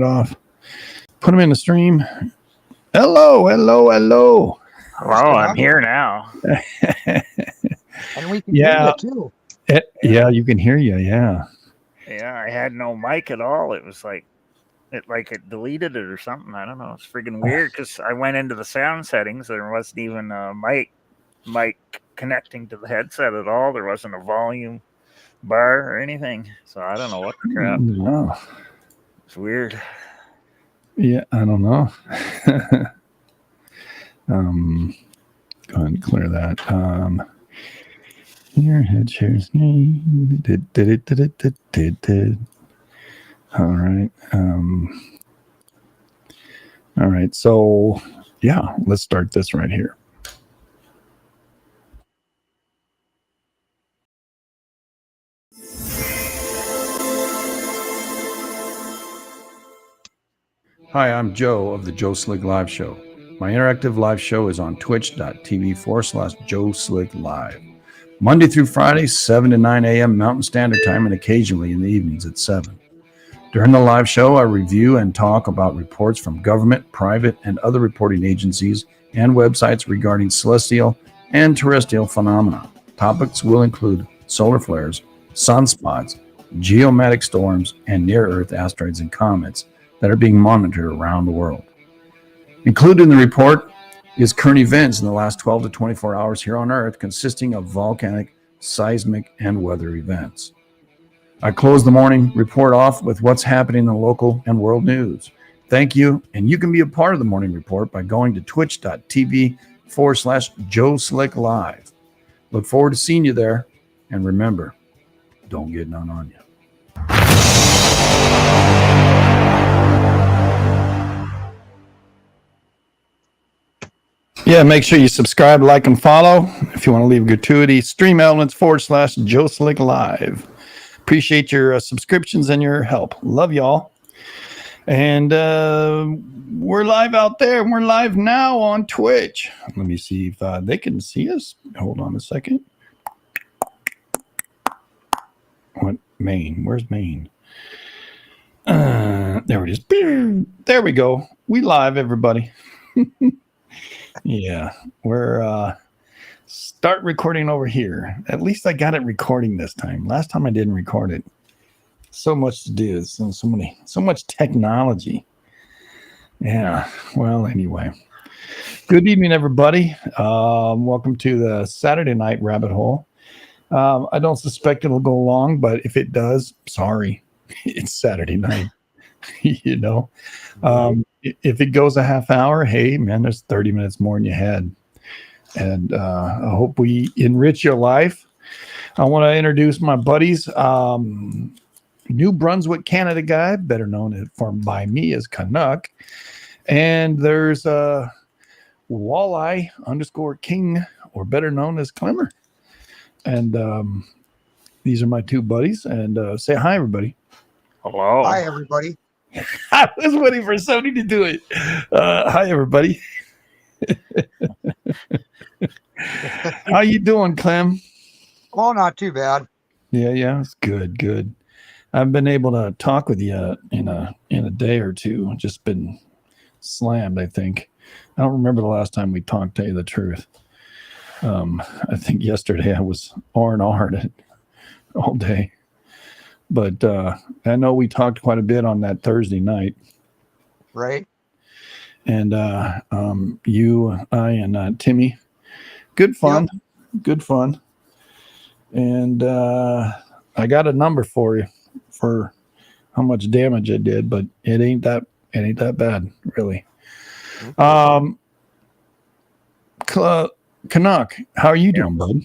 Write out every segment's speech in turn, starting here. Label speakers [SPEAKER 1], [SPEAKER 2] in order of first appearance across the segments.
[SPEAKER 1] off. Put them in the stream. Hello.
[SPEAKER 2] Hello, I'm here now.
[SPEAKER 3] And we can hear you too.
[SPEAKER 1] Yeah, you can hear you. Yeah.
[SPEAKER 2] Yeah, I had no mic at all. It was like it deleted it or something. I don't know. It's freaking weird because I went into the sound settings. There wasn't even a mic connecting to the headset at all. There wasn't a volume bar or anything. So I don't know what the crap.
[SPEAKER 1] Wow.
[SPEAKER 2] It's weird.
[SPEAKER 1] Yeah, I don't know. Go ahead and clear that. Your head shares me. All right. All right. So, yeah, let's start this right here. Hi, I'm Joe of the Joe Slick Live Show. My interactive live show is on twitch.tv/Joe Slick Live. Monday through Friday, 7 to 9 a.m. Mountain Standard Time, and occasionally in the evenings at 7. During the live show, I review and talk about reports from government, private, and other reporting agencies and websites regarding celestial and terrestrial phenomena. Topics will include solar flares, sunspots, geomatic storms, and near-Earth asteroids and comets that are being monitored around the world. Included in the report is current events in the last 12 to 24 hours here on Earth, consisting of volcanic, seismic, and weather events. I close the morning report off with what's happening in the local and world news. Thank you, and you can be a part of the morning report by going to twitch.tv/Joe Slick Live. Look forward to seeing you there, and remember, don't get none on you. Yeah, make sure you subscribe, like, and follow. If you want to leave a gratuity, streamelements/Joe Slick Live. Appreciate your subscriptions and your help. Love y'all. And we're live out there. We're live now on Twitch. Let me see if they can see us. Hold on a second. What? Maine? Where's Maine? There it is. There we go. We live, everybody. Yeah, we're start recording over here. At least I got it recording this time. Last time I didn't record it. So much to do. So much technology. Yeah. Well, anyway. Good evening, everybody. Welcome to the Saturday Night Rabbit Hole. I don't suspect it'll go long, but if it does, sorry. It's Saturday night. You know. If it goes a half hour, hey, man, there's 30 minutes more than you had. And I hope we enrich your life. I want to introduce my buddies. New Brunswick, Canada guy, better known by me as Canuck. And there's Walleye _King, or better known as Clemmer. And these are my two buddies. And say hi, everybody.
[SPEAKER 2] Hello.
[SPEAKER 3] Hi, everybody.
[SPEAKER 1] I was waiting for somebody to do it. Hi, everybody. How you doing, Clem?
[SPEAKER 3] Oh, not too bad.
[SPEAKER 1] Yeah, it's good. I've been able to talk with you in a day or two. Just been slammed, I think. I don't remember the last time we talked, to tell you the truth. I think yesterday I was R&R'd all day. But I know we talked quite a bit on that Thursday night.
[SPEAKER 3] Right.
[SPEAKER 1] And you, I, and Timmy. Good fun. Yep. Good fun. And I got a number for you for how much damage I did, but it ain't that bad, really. Canuck, how are you doing, bud?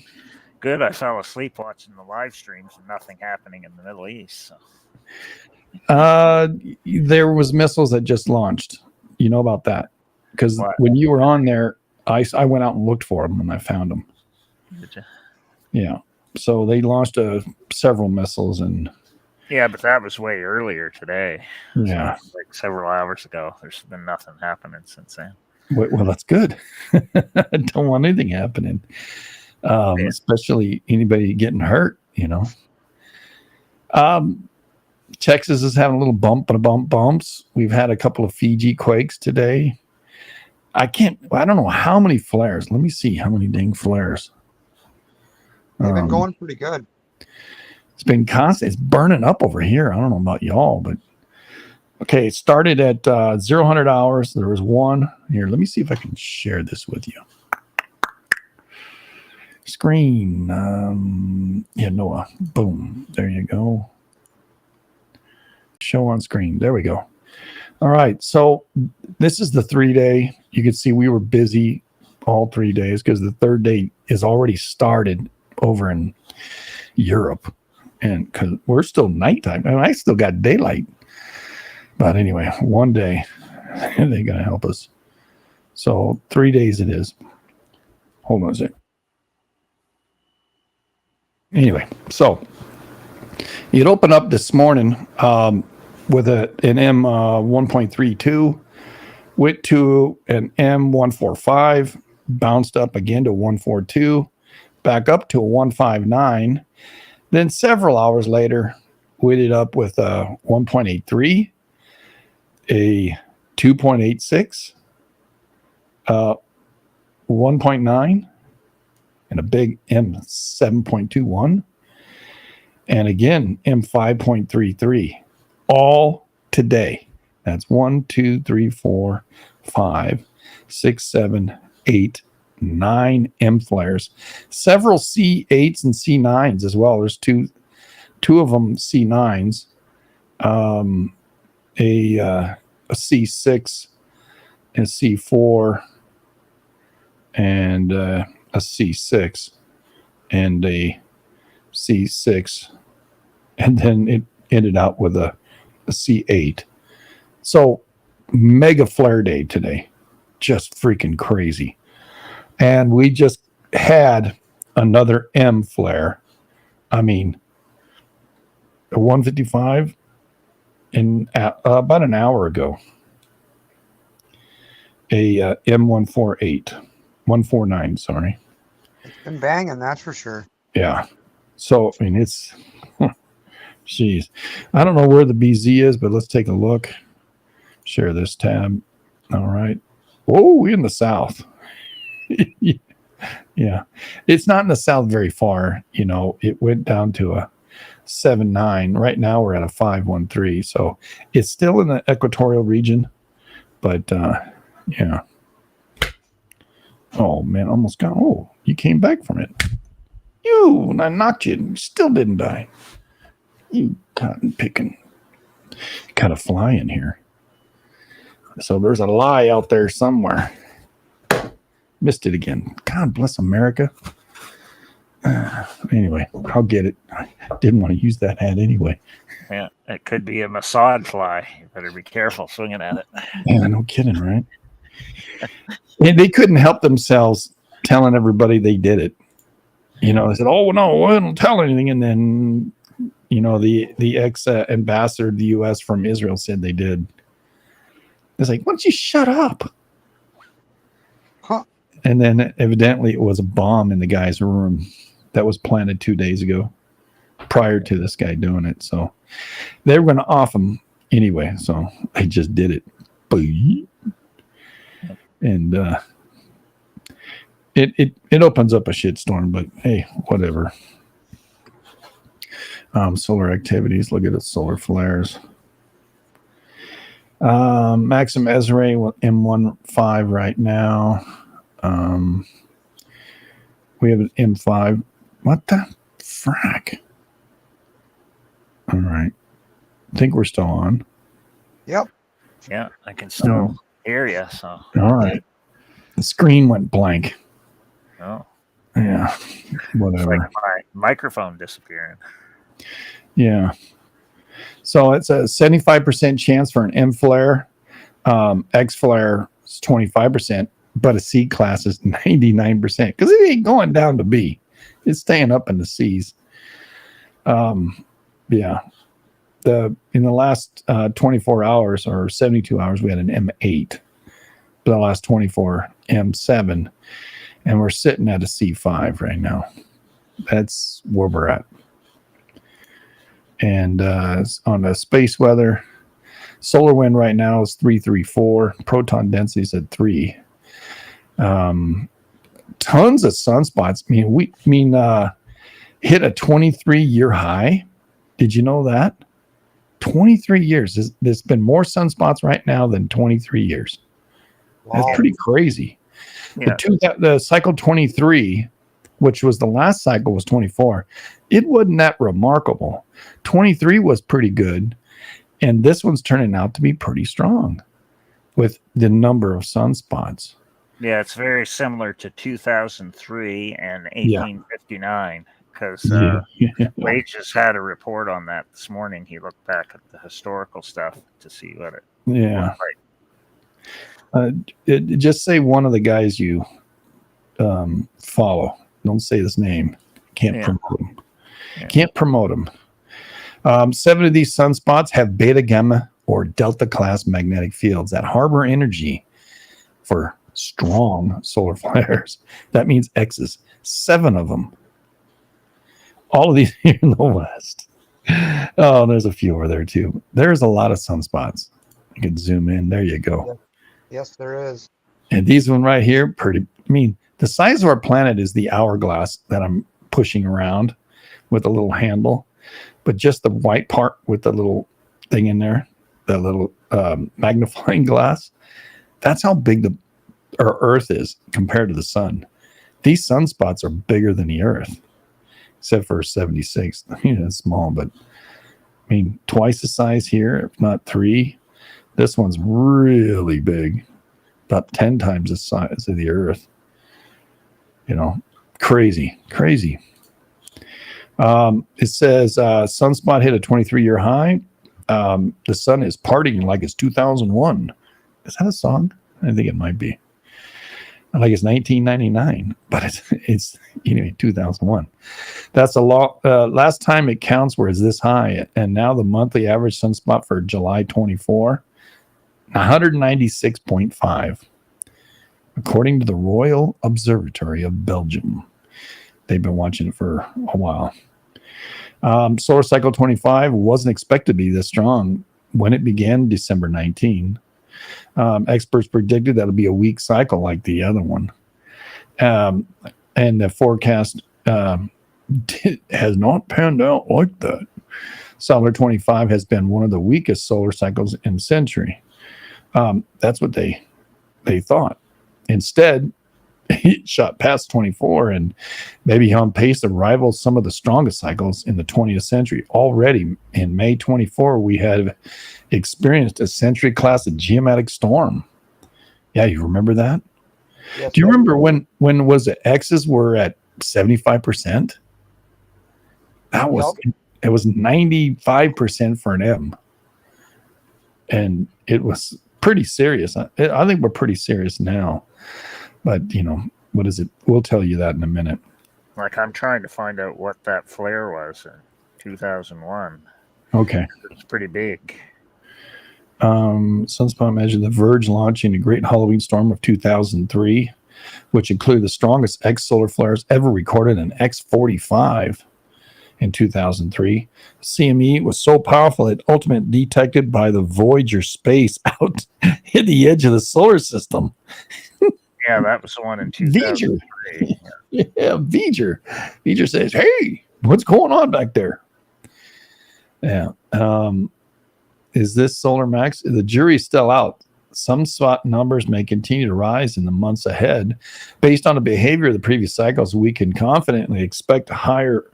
[SPEAKER 2] Good. I fell asleep watching the live streams and nothing happening in the Middle East.
[SPEAKER 1] So. There was missiles that just launched. You know about that? Because when you were on there, I went out and looked for them and I found them.
[SPEAKER 2] Did you?
[SPEAKER 1] Yeah. So they launched several missiles and.
[SPEAKER 2] Yeah, but that was way earlier today.
[SPEAKER 1] Yeah.
[SPEAKER 2] So like several hours ago. There's been nothing happening since then.
[SPEAKER 1] Well, that's good. I don't want anything happening. Especially anybody getting hurt, you know. Texas is having a little bumps. We've had a couple of Fiji quakes today. I don't know how many flares. Let me see how many dang flares.
[SPEAKER 3] They've been going pretty good.
[SPEAKER 1] It's been constant. It's burning up over here. I don't know about y'all, but okay. It started at 0 hours. There was one here. Let me see if I can share this with you. Screen. Noah. Boom. There you go. Show on screen. There we go. All right. So this is the 3-day. You can see we were busy all 3 days because the third day is already started over in Europe. And because we're still nighttime. And I still got daylight. But anyway, one day they're going to help us. So 3 days it is. Hold on a sec. Anyway, so it opened up this morning with an M1.32, went to an M145, bounced up again to 142, back up to a 159. Then several hours later, we ended up with a 1.83, a 2.86, 1.9, and a big M7.21, and again M5.33, all today. That's 1, 2, 3, 4, 5, 6, 7, 8, 9 M flares, several C8s and C9s as well. There's two of them C9s, a C6, a C4, and a C6, and a C6, and then it ended out with a C8. So mega flare day today, just freaking crazy. And we just had another M flare. I mean, a 155 in about an hour ago. A M148, 149, sorry.
[SPEAKER 3] It's been banging, that's for sure.
[SPEAKER 1] Yeah. So, I mean, it's, geez. I don't know where the BZ is, but let's take a look. Share this tab. All right. Oh, we're in the south. Yeah. It's not in the south very far. You know, it went down to a 7.9. Right now we're at a 5.13. So it's still in the equatorial region, but yeah. Oh man, almost got. Oh, you came back from it. I knocked you. You still didn't die. You cotton picking. Kind of fly in here. So there's a lie out there somewhere. Missed it again. God bless America. Anyway, I'll get it. I didn't want to use that hat anyway.
[SPEAKER 2] Yeah, it could be a Mossad fly. You better be careful swinging at it.
[SPEAKER 1] Yeah, no kidding, right? And they couldn't help themselves telling everybody they did it. You know, they said, "Oh no, I don't tell anything," and then, you know, the ex-ambassador of the U.S. from Israel said they did. It's like, why don't you shut up?
[SPEAKER 3] Huh.
[SPEAKER 1] And then evidently it was a bomb in the guy's room that was planted 2 days ago prior to this guy doing it. So they were going to off him anyway. So they just did it. And it opens up a shitstorm, but hey, whatever. Solar activities. Look at the solar flares. Maxim Esrae M15 right now. We have an M5. What the frack? All right. I think we're still on.
[SPEAKER 3] Yep.
[SPEAKER 2] Yeah, I can still hear you. So
[SPEAKER 1] all right. The screen went blank.
[SPEAKER 2] Oh.
[SPEAKER 1] Yeah. Whatever.
[SPEAKER 2] It's like my microphone disappearing.
[SPEAKER 1] Yeah. So it's a 75% chance for an M flare. X flare is 25%, but a C class is 99% because it ain't going down to B. It's staying up in the C's. Yeah. In the last 24 hours or 72 hours, we had an M8. The last 24, M7. And we're sitting at a C5 right now. That's where we're at. And on the space weather, solar wind right now is 334. Proton density is at 3. Tons of sunspots. Hit a 23-year high. Did you know that? 23 years. There's been more sunspots right now than 23 years.
[SPEAKER 3] Wow.
[SPEAKER 1] That's pretty crazy.
[SPEAKER 2] Yeah.
[SPEAKER 1] The cycle 23, which was the last cycle, was 24. It wasn't that remarkable. 23 was pretty good. And this one's turning out to be pretty strong with the number of sunspots.
[SPEAKER 2] Yeah, it's very similar to 2003 and 1859 because Wade just had a report on that this morning. He looked back at the historical stuff to see what it looked like.
[SPEAKER 1] Just say one of the guys you follow. Don't say his name. Can't promote him.
[SPEAKER 2] Yeah.
[SPEAKER 1] Can't promote him. 7 of these sunspots have beta, gamma, or delta class magnetic fields that harbor energy for strong solar flares. That means X's. 7 of them. All of these here in the west. Oh, there's a few over there too. There's a lot of sunspots. You can zoom in. There you go.
[SPEAKER 3] Yes, there is.
[SPEAKER 1] And these one right here, pretty. The size of our planet is the hourglass that I'm pushing around with a little handle, but just the white part with the little thing in there, the little magnifying glass. That's how big our Earth is compared to the sun. These sunspots are bigger than the Earth, except for 76. It's small, but twice the size here, if not 3. This one's really big, about 10 times the size of the Earth. Crazy. It says sunspot hit a 23-year high. The sun is partying like it's 2001. Is that a song? I think it might be. Like it's 1999, but it's anyway 2001. That's a lot. Last time it counts where it's this high, and now the monthly average sunspot for July 24, 196.5, according to the Royal Observatory of Belgium. They've been watching it for a while. Solar cycle 25 wasn't expected to be this strong when it began December 19. Experts predicted that it'll be a weak cycle like the other one. And the forecast has not panned out like that. Solar 25 has been one of the weakest solar cycles in the century. That's what they thought. Instead, it shot past 24 and maybe on pace to rival some of the strongest cycles in the 20th century. Already in May 24, we had experienced a century-class geomatic storm. Yeah, you remember that?
[SPEAKER 3] Yes,
[SPEAKER 1] Do you remember when was it? X's were at 75%? That was It was 95% for an M, and it was pretty serious. I think we're pretty serious now. But, what is it? We'll tell you that in a minute.
[SPEAKER 2] Like, I'm trying to find out what that flare was in 2001.
[SPEAKER 1] Okay.
[SPEAKER 2] It's pretty big.
[SPEAKER 1] Sunspot measured the Verge launching a great Halloween storm of 2003, which included the strongest X solar flares ever recorded, an X45 in 2003. CME was so powerful it ultimately detected by the Voyager space out at the edge of the solar system.
[SPEAKER 2] Yeah, that was the one in 2003.
[SPEAKER 1] Yeah, V'ger. V'ger says, "Hey, what's going on back there?" Yeah. Is this solar max? The jury's still out. Some spot numbers may continue to rise in the months ahead. Based on the behavior of the previous cycles, we can confidently expect higher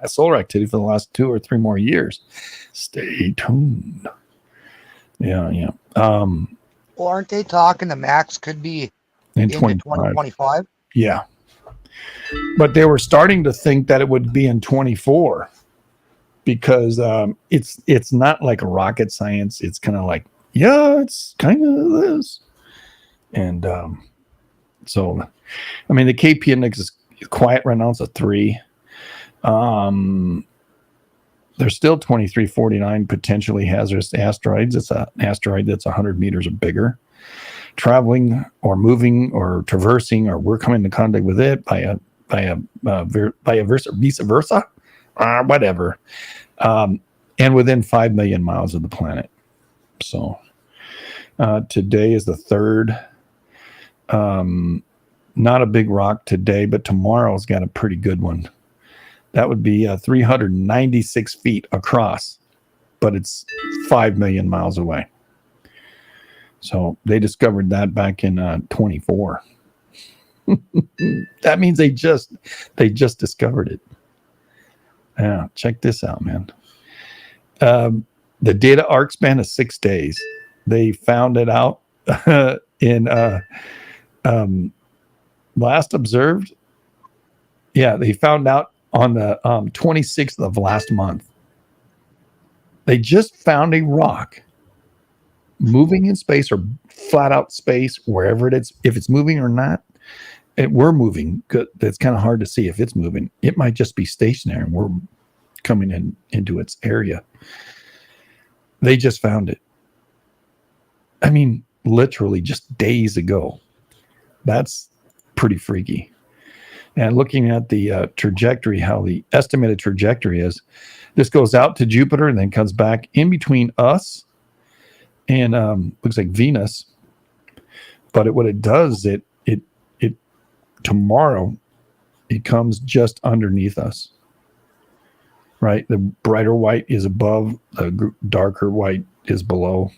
[SPEAKER 1] solar activity for the last 2 or 3 more years. Stay tuned. Yeah.
[SPEAKER 3] Well, aren't they talking the max could be
[SPEAKER 1] in
[SPEAKER 3] 2025?
[SPEAKER 1] Yeah. But they were starting to think that it would be in 24 because it's not like a rocket science. It's kind of like, it's kind of this. And so, the KP index is quiet right now. It's a 3. There's still 2349 potentially hazardous asteroids. It's an asteroid that's 100 meters or bigger. Traveling or moving or traversing, or we're coming into contact with it by vice versa, whatever. and within 5 million miles of the planet. So today is the third. Not a big rock today, but tomorrow's got a pretty good one. That would be 396 feet across, but it's 5 million miles away. So they discovered that back in 24. That means they just discovered it. Yeah, check this out, man. The data arc span is 6 days. They found it out in last observed. Yeah, they found out on the 26th of last month. They just found a rock moving in space or flat out space, wherever it is. If it's moving or not, we're moving. It's kind of hard to see if it's moving. It might just be stationary and we're coming into its area. They just found it. I mean, literally just days ago. That's pretty freaky. And looking at the trajectory, how the estimated trajectory is, this goes out to Jupiter and then comes back in between us and looks like Venus. But what it does, it tomorrow, it comes just underneath us. Right? The brighter white is above, the darker white is below.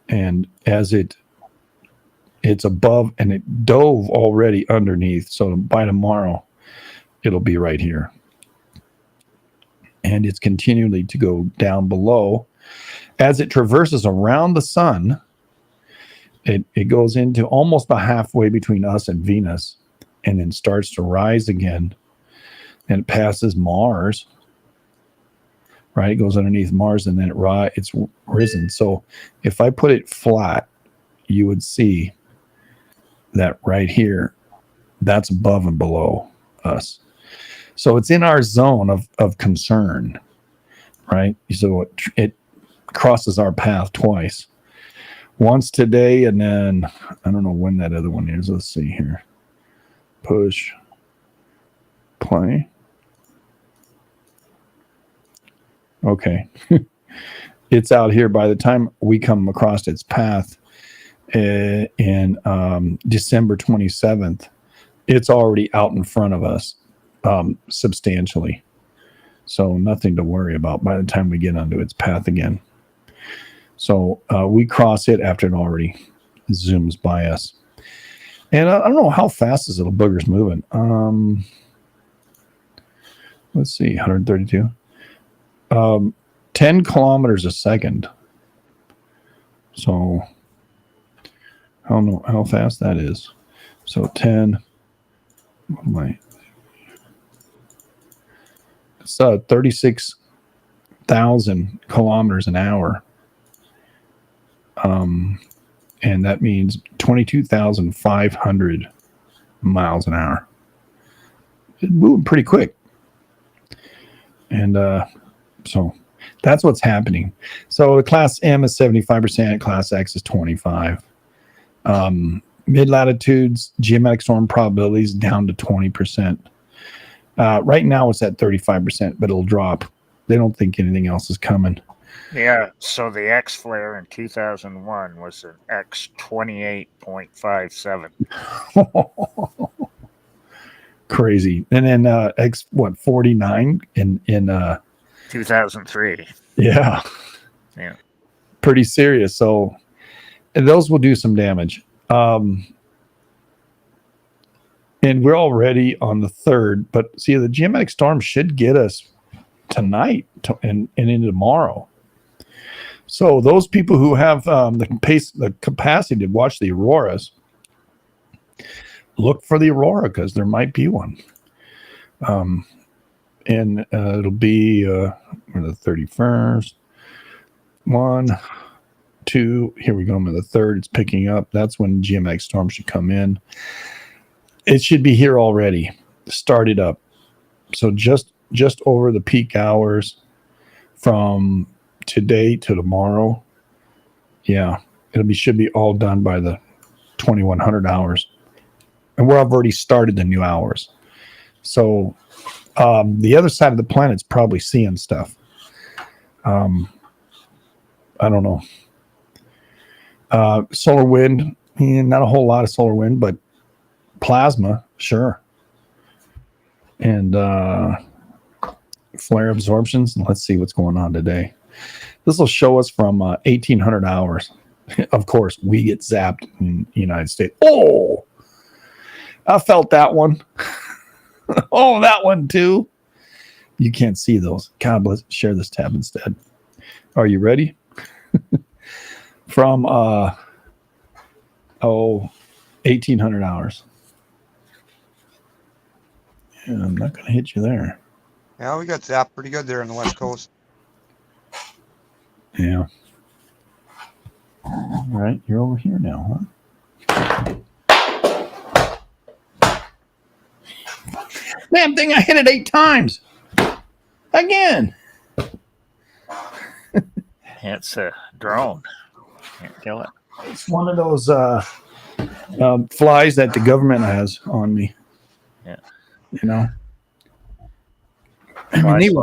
[SPEAKER 1] And as it's above and it dove already underneath. So by tomorrow, it'll be right here. And it's continually to go down below. As it traverses around the sun, it goes into almost about halfway between us and Venus and then starts to rise again. And it passes Mars. Right? It goes underneath Mars and then it's risen. So if I put it flat, you would see that right here, that's above and below us. So it's in our zone of concern, right? So it crosses our path twice. Once today, and then I don't know when that other one is. Let's see here. Push. Play. Okay. It's out here. By the time we come across its path in December 27th, it's already out in front of us substantially. So nothing to worry about by the time we get onto its path again. So we cross it after it already zooms by us. And I don't know how fast this little booger's moving. Let's see, 132. 10 kilometers a second. So I don't know how fast that is. So 10. What am I? It's 36,000 kilometers an hour. And that means 22,500 miles an hour. It's moving pretty quick. And so that's what's happening. So the class M is 75%, class X is 25%. Mid-latitudes, geometric storm probabilities down to 20%. Right now it's at 35%, but it'll drop. They don't think anything else is coming.
[SPEAKER 2] Yeah, so the X flare in 2001 was an X 28.57.
[SPEAKER 1] Crazy. And then X 49 in
[SPEAKER 2] 2003.
[SPEAKER 1] Yeah. Pretty serious. So those will do some damage. And we're already on the 3rd, but see, the geometric storm should get us tonight and into tomorrow. So those people who have the capacity to watch the auroras, look for the aurora because there might be one. And it'll be the 31st. 1, 2. Here we go. I'm on the 3rd. It's picking up. That's when geometric storm should come in. It should be here already. Started up. So just over the peak hours from today to tomorrow. Yeah, should be all done by the 2100 hours. And we've already started the new hours. So the other side of the planet's probably seeing stuff. I don't know. Solar wind, not a whole lot of solar wind, but plasma, sure. And flare absorptions. Let's see what's going on today. This will show us from 1800 hours. Of course, we get zapped in the United States. Oh, I felt that one. Oh, that one too. You can't see those. God, let's share this tab instead. Are you ready? From 1800 hours. Yeah, I'm not going to hit you there.
[SPEAKER 4] Yeah, we got zapped pretty good there on the West Coast.
[SPEAKER 1] Yeah. All right, you're over here now, huh? Damn thing, I hit it 8 times. Again.
[SPEAKER 2] It's a drone. Can't kill it.
[SPEAKER 1] It's one of those flies that the government has on me.
[SPEAKER 2] Yeah.
[SPEAKER 1] You know? I mean,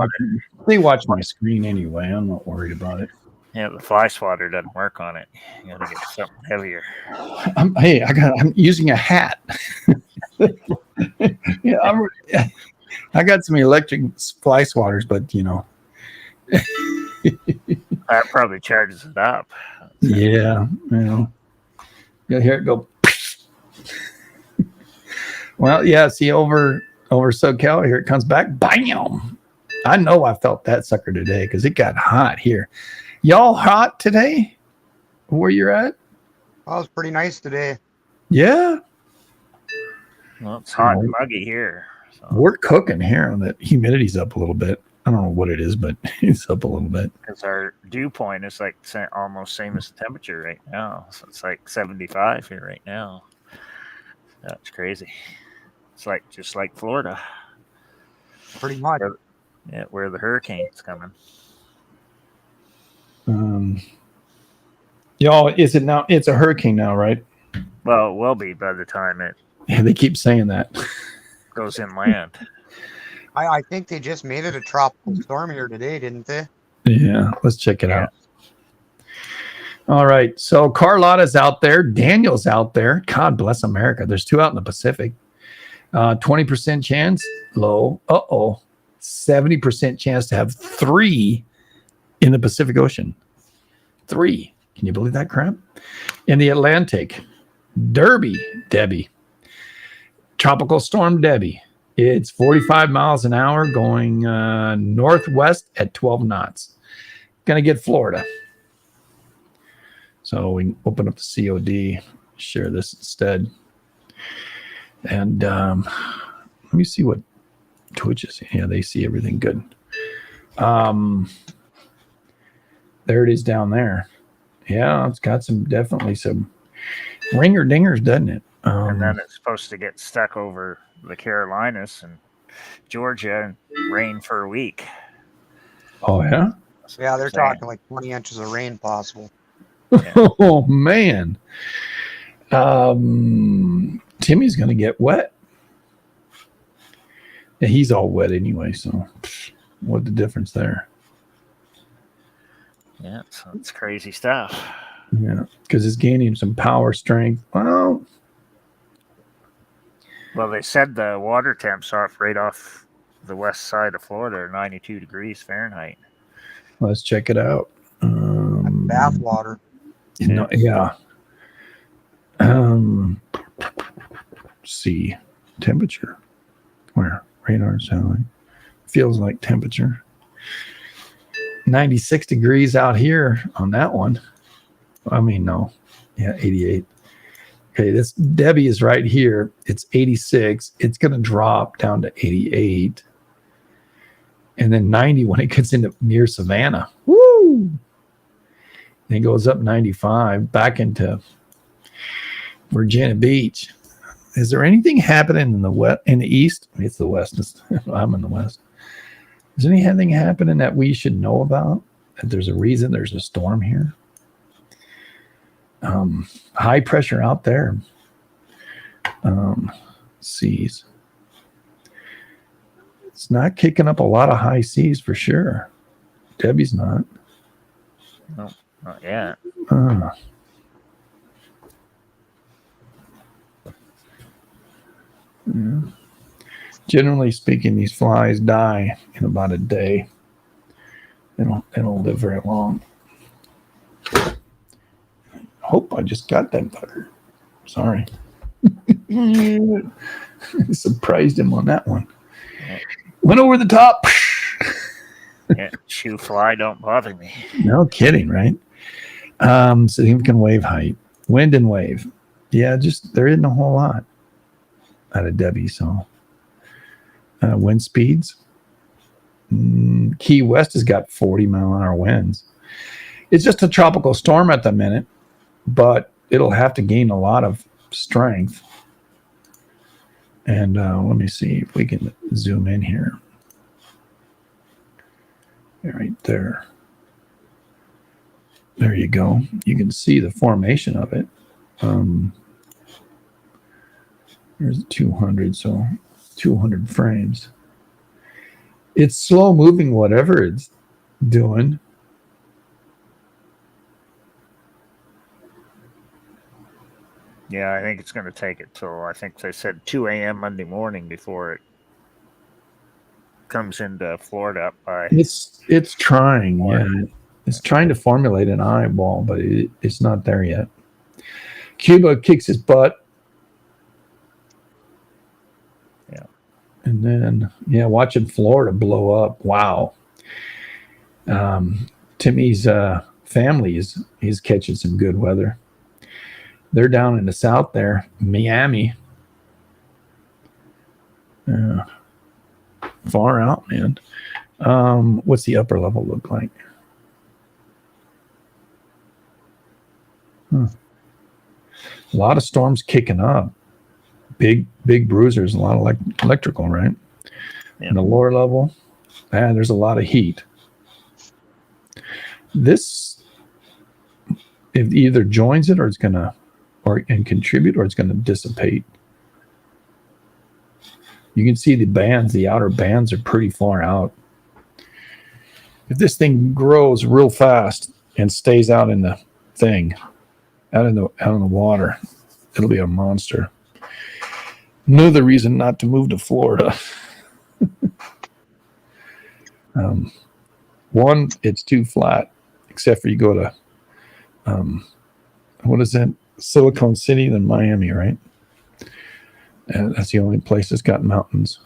[SPEAKER 1] they watch my screen anyway. I'm not worried about it.
[SPEAKER 2] Yeah, the fly swatter doesn't work on it. You gotta get something heavier.
[SPEAKER 1] I'm using a hat. Yeah, I got some electric fly swatters, but you know.
[SPEAKER 2] That probably charges it up.
[SPEAKER 1] Yeah, you know. Yeah, here it go. Well, yeah, see over SoCal, here it comes back. Bam! I know I felt that sucker today because it got hot here. Y'all hot today? Where you're at?
[SPEAKER 4] Well, it was pretty nice today.
[SPEAKER 1] Yeah.
[SPEAKER 2] Well, it's hot and muggy here. So.
[SPEAKER 1] We're cooking here, and the humidity's up a little bit. I don't know what it is, but it's up a little bit.
[SPEAKER 2] Because our dew point is like almost same as the temperature right now. So it's like 75 here right now. That's crazy. It's like just like Florida.
[SPEAKER 4] Pretty much.
[SPEAKER 2] Where the hurricane's coming.
[SPEAKER 1] Y'all, is it now? It's a hurricane now, right?
[SPEAKER 2] Well, it will be by the time it
[SPEAKER 1] they keep saying that.
[SPEAKER 2] goes inland.
[SPEAKER 4] I think they just made it a tropical storm here today, didn't they?
[SPEAKER 1] Yeah, let's check it out. All right, so Carlotta's out there. Daniel's out there. God bless America. There's 2 out in the Pacific. 20% chance, low. 70% chance to have 3 in the Pacific Ocean. 3. Can you believe that crap? In the Atlantic, Debbie. Tropical storm Debbie. It's 45 miles an hour going northwest at 12 knots. Going to get Florida. So we can open up the COD, share this instead. And let me see what Twitch is. Yeah, they see everything good. There it is down there. Yeah, it's got definitely some ringer dingers, doesn't it?
[SPEAKER 2] And then it's supposed to get stuck over the Carolinas and Georgia and rain for a week.
[SPEAKER 1] Oh, yeah?
[SPEAKER 4] Yeah, they're talking like 20 inches of rain possible.
[SPEAKER 2] Yeah.
[SPEAKER 1] Oh, man. Timmy's going to get wet. Yeah, he's all wet anyway, so what's the difference there?
[SPEAKER 2] Yeah, so it's crazy stuff.
[SPEAKER 1] Yeah, because it's gaining some power strength. Well,
[SPEAKER 2] they said the water temps right off the west side of Florida are 92 degrees Fahrenheit.
[SPEAKER 1] Let's check it out.
[SPEAKER 4] Bath water.
[SPEAKER 1] Yeah. See temperature. Where? Radar satellite. Feels like temperature. 96 degrees out here on that one. I mean, no. Yeah, 88. Okay, this Debbie is right here. It's 86. It's going to drop down to 88. And then 90 when it gets into near Savannah. Woo! And it goes up 95 back into Virginia Beach. Is there anything happening in the east? It's the west. I'm in the west. Is there anything happening that we should know about? That there's a reason there's a storm here? High pressure out there. Seas. It's not kicking up a lot of high seas for sure. Debbie's not.
[SPEAKER 2] No, not yet.
[SPEAKER 1] Yeah. Generally speaking, these flies die in about a day. They don't live very long. Hope I just got that butter. Sorry. Surprised him on that one.
[SPEAKER 2] Yeah.
[SPEAKER 1] Went over the top.
[SPEAKER 2] Yeah, shoe fly don't bother me.
[SPEAKER 1] No kidding, right? Significant wave height, wind and wave. Yeah, just there isn't a whole lot out of Debbie. So wind speeds. Key West has got 40-mile-an-hour winds. It's just a tropical storm at the minute, but it'll have to gain a lot of strength. And let me see if we can zoom in here. Right there. There you go. You can see the formation of it. There's 200, so 200 frames. It's slow moving, whatever it's doing.
[SPEAKER 2] Yeah, I think it's going to take it till, I think they said 2 a.m. Monday morning before it comes into Florida up by.
[SPEAKER 1] It's trying, yeah. It's trying to formulate an eyeball, but it's not there yet. Cuba kicks his butt.
[SPEAKER 2] Yeah.
[SPEAKER 1] And then, watching Florida blow up. Wow. Timmy's family is catching some good weather. They're down in the south there, Miami. Far out, man. What's the upper level look like? A lot of storms kicking up. Big bruisers, a lot of electrical, right?
[SPEAKER 2] Yeah.
[SPEAKER 1] And the lower level, there's a lot of heat. This, it either joins it or it's gonna, and contribute, or it's gonna dissipate. You can see the bands, the outer bands are pretty far out. If this thing grows real fast and stays out in the thing, out in the water, it'll be a monster. Another reason not to move to Florida. One, it's too flat, except for you go to what is that? Silicon City, then Miami, right? And that's the only place that's got mountains.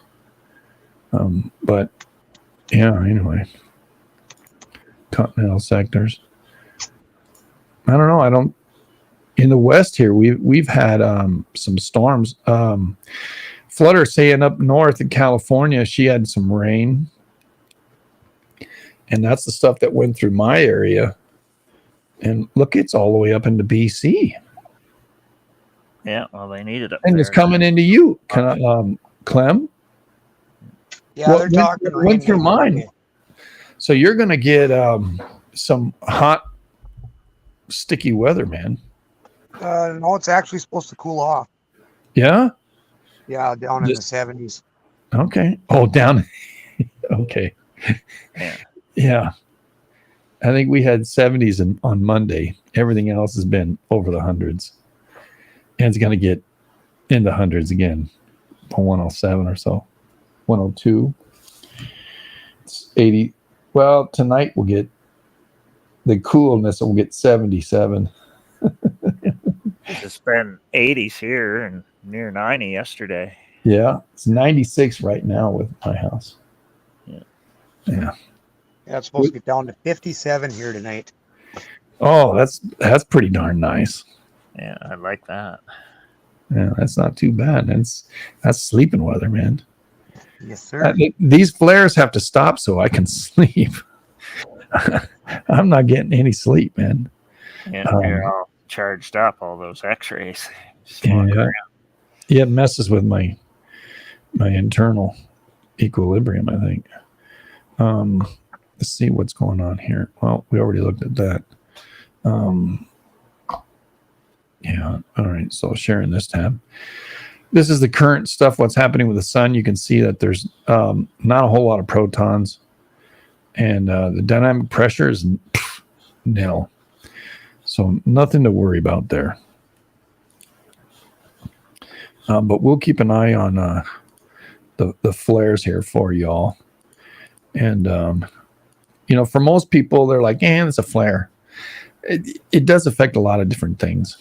[SPEAKER 1] But yeah, anyway, continental sectors. I don't know. In the West here, we've had some storms. Flutter saying up north in California, she had some rain, and that's the stuff that went through my area. And look, it's all the way up into BC.
[SPEAKER 2] Yeah, well, they need it up
[SPEAKER 1] and
[SPEAKER 2] there.
[SPEAKER 1] It's coming into you, Clem.
[SPEAKER 4] Yeah, they're talking.
[SPEAKER 1] Went through mine. So you're going to get some hot, sticky weather, man.
[SPEAKER 4] No, it's actually supposed to cool off.
[SPEAKER 1] Yeah?
[SPEAKER 4] Yeah, down in the 70s.
[SPEAKER 1] Okay. Oh, down. Okay. Yeah. I think we had 70s on Monday. Everything else has been over the hundreds. And it's going to get in the hundreds again. 107 or so. 102. It's 80. Well, tonight we'll get the coolness. We'll get 77.
[SPEAKER 2] It's been 80s here and near 90 yesterday.
[SPEAKER 1] Yeah, it's 96 right now with my house.
[SPEAKER 2] Yeah.
[SPEAKER 1] Yeah,
[SPEAKER 4] it's supposed to get down to 57 here tonight.
[SPEAKER 1] Oh, that's pretty darn nice.
[SPEAKER 2] Yeah, I like that.
[SPEAKER 1] Yeah, that's not too bad. That's sleeping weather, man.
[SPEAKER 4] Yes, sir.
[SPEAKER 1] These flares have to stop so I can sleep. I'm not getting any sleep, man.
[SPEAKER 2] Yeah, you're all charged up, all those x-rays.
[SPEAKER 1] It messes with my internal equilibrium, I think. Let's see what's going on here. Well, we already looked at that. Yeah, all right, so sharing this tab. This is the current stuff, what's happening with the sun. You can see that there's not a whole lot of protons, and the dynamic pressure is nil. So nothing to worry about there. But we'll keep an eye on the flares here for y'all. And, for most people, they're like, it's a flare. It does affect a lot of different things.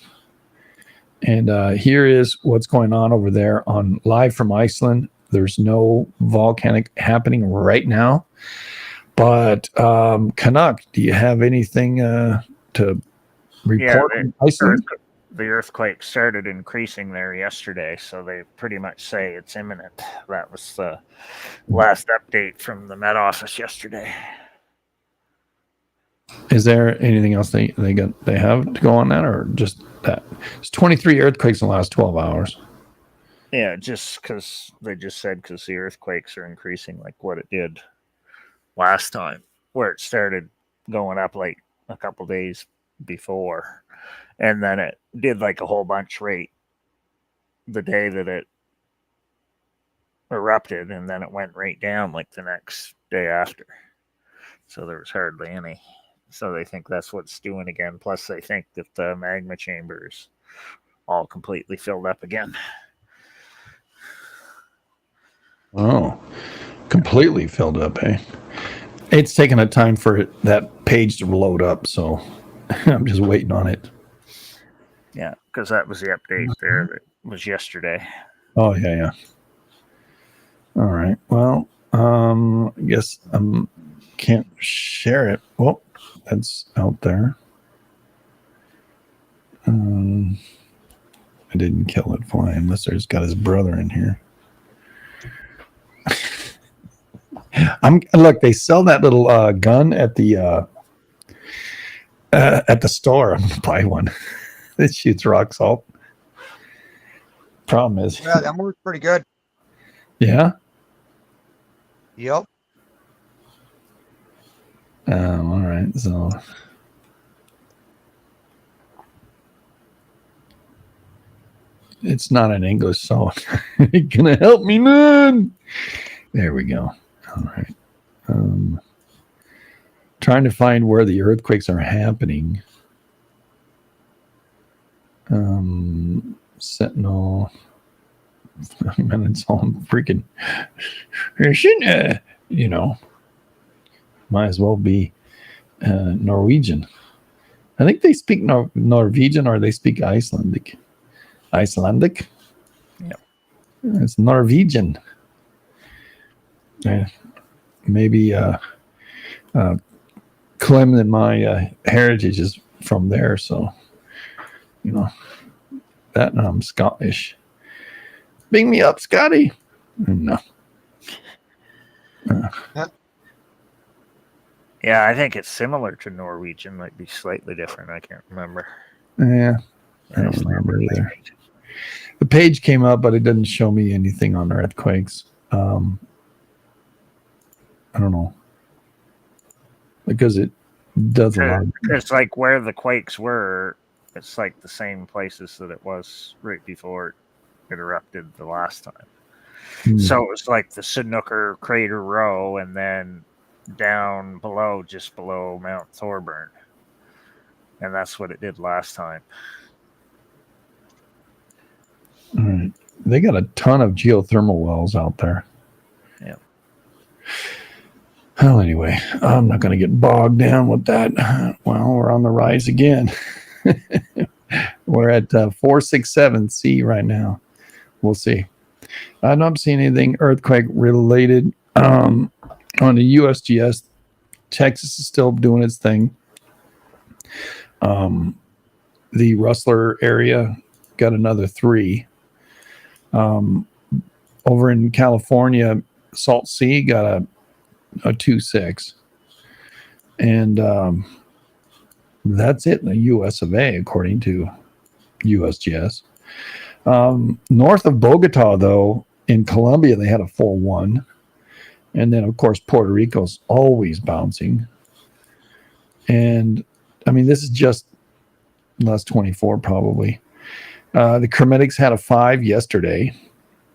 [SPEAKER 1] And here is what's going on over there on live from Iceland. There's no volcanic happening right now. But Canuck, do you have anything to report from Iceland?
[SPEAKER 2] The earthquake started increasing there yesterday, so they pretty much say it's imminent. That was the last update from the Met Office yesterday.
[SPEAKER 1] Is there anything else they have to go on that, or just that? It's 23 earthquakes in the last 12 hours.
[SPEAKER 2] Yeah, just because they just said because the earthquakes are increasing like what it did last time, where it started going up like a couple days before, and then it did like a whole bunch right the day that it erupted, and then it went right down like the next day after. So there was hardly any. So they think that's what it's doing again. Plus, they think that the magma chambers all completely filled up again.
[SPEAKER 1] Oh, completely filled up, eh? It's taken a time for that page to load up, so I'm just waiting on it.
[SPEAKER 2] Yeah, because that was the update there that was yesterday.
[SPEAKER 1] Oh, yeah. All right. Well, I guess I can't share it. Well, that's out there. I didn't kill it fly unless there's got his brother in here. Look, they sell that little gun at the store. I'm gonna buy one. It shoots rock salt. Problem is,
[SPEAKER 4] Yeah, that works pretty good.
[SPEAKER 1] Yeah.
[SPEAKER 4] Yep.
[SPEAKER 1] All right. So it's not in English, so it gonna help me none. There we go. All right. Trying to find where the earthquakes are happening. Sentinel. Man, it's all freaking. Might as well be Norwegian. I think they speak Norwegian or they speak Icelandic. Icelandic?
[SPEAKER 2] Yeah.
[SPEAKER 1] It's Norwegian. Maybe claiming that my heritage is from there, so that and I'm Scottish. Bing me up, Scotty. No.
[SPEAKER 2] Yeah, I think it's similar to Norwegian, might be slightly different. I can't remember.
[SPEAKER 1] Yeah, I don't remember either. The page came up, but it doesn't show me anything on earthquakes. I don't know. Because it does a lot.
[SPEAKER 2] It's like where the quakes were, it's like the same places that it was right before it erupted the last time. So it was like the Snooker Crater Row and then down below, just below Mount Thorburn. And that's what it did last time.
[SPEAKER 1] All right. They got a ton of geothermal wells out there.
[SPEAKER 2] Yeah.
[SPEAKER 1] Well, anyway, I'm not going to get bogged down with that. Well, we're on the rise again. We're at 467 C right now. We'll see. I'm not seeing anything earthquake related. On the USGS, Texas is still doing its thing. The Rustler area got another 3. Over in California, Salt Sea got a 2.6. And that's it in the US of A, according to USGS. North of Bogota, though, in Colombia, they had a 4.1. And then, of course, Puerto Rico's always bouncing. And, I mean, this is just less 24, probably. The Kermetics had a 5 yesterday,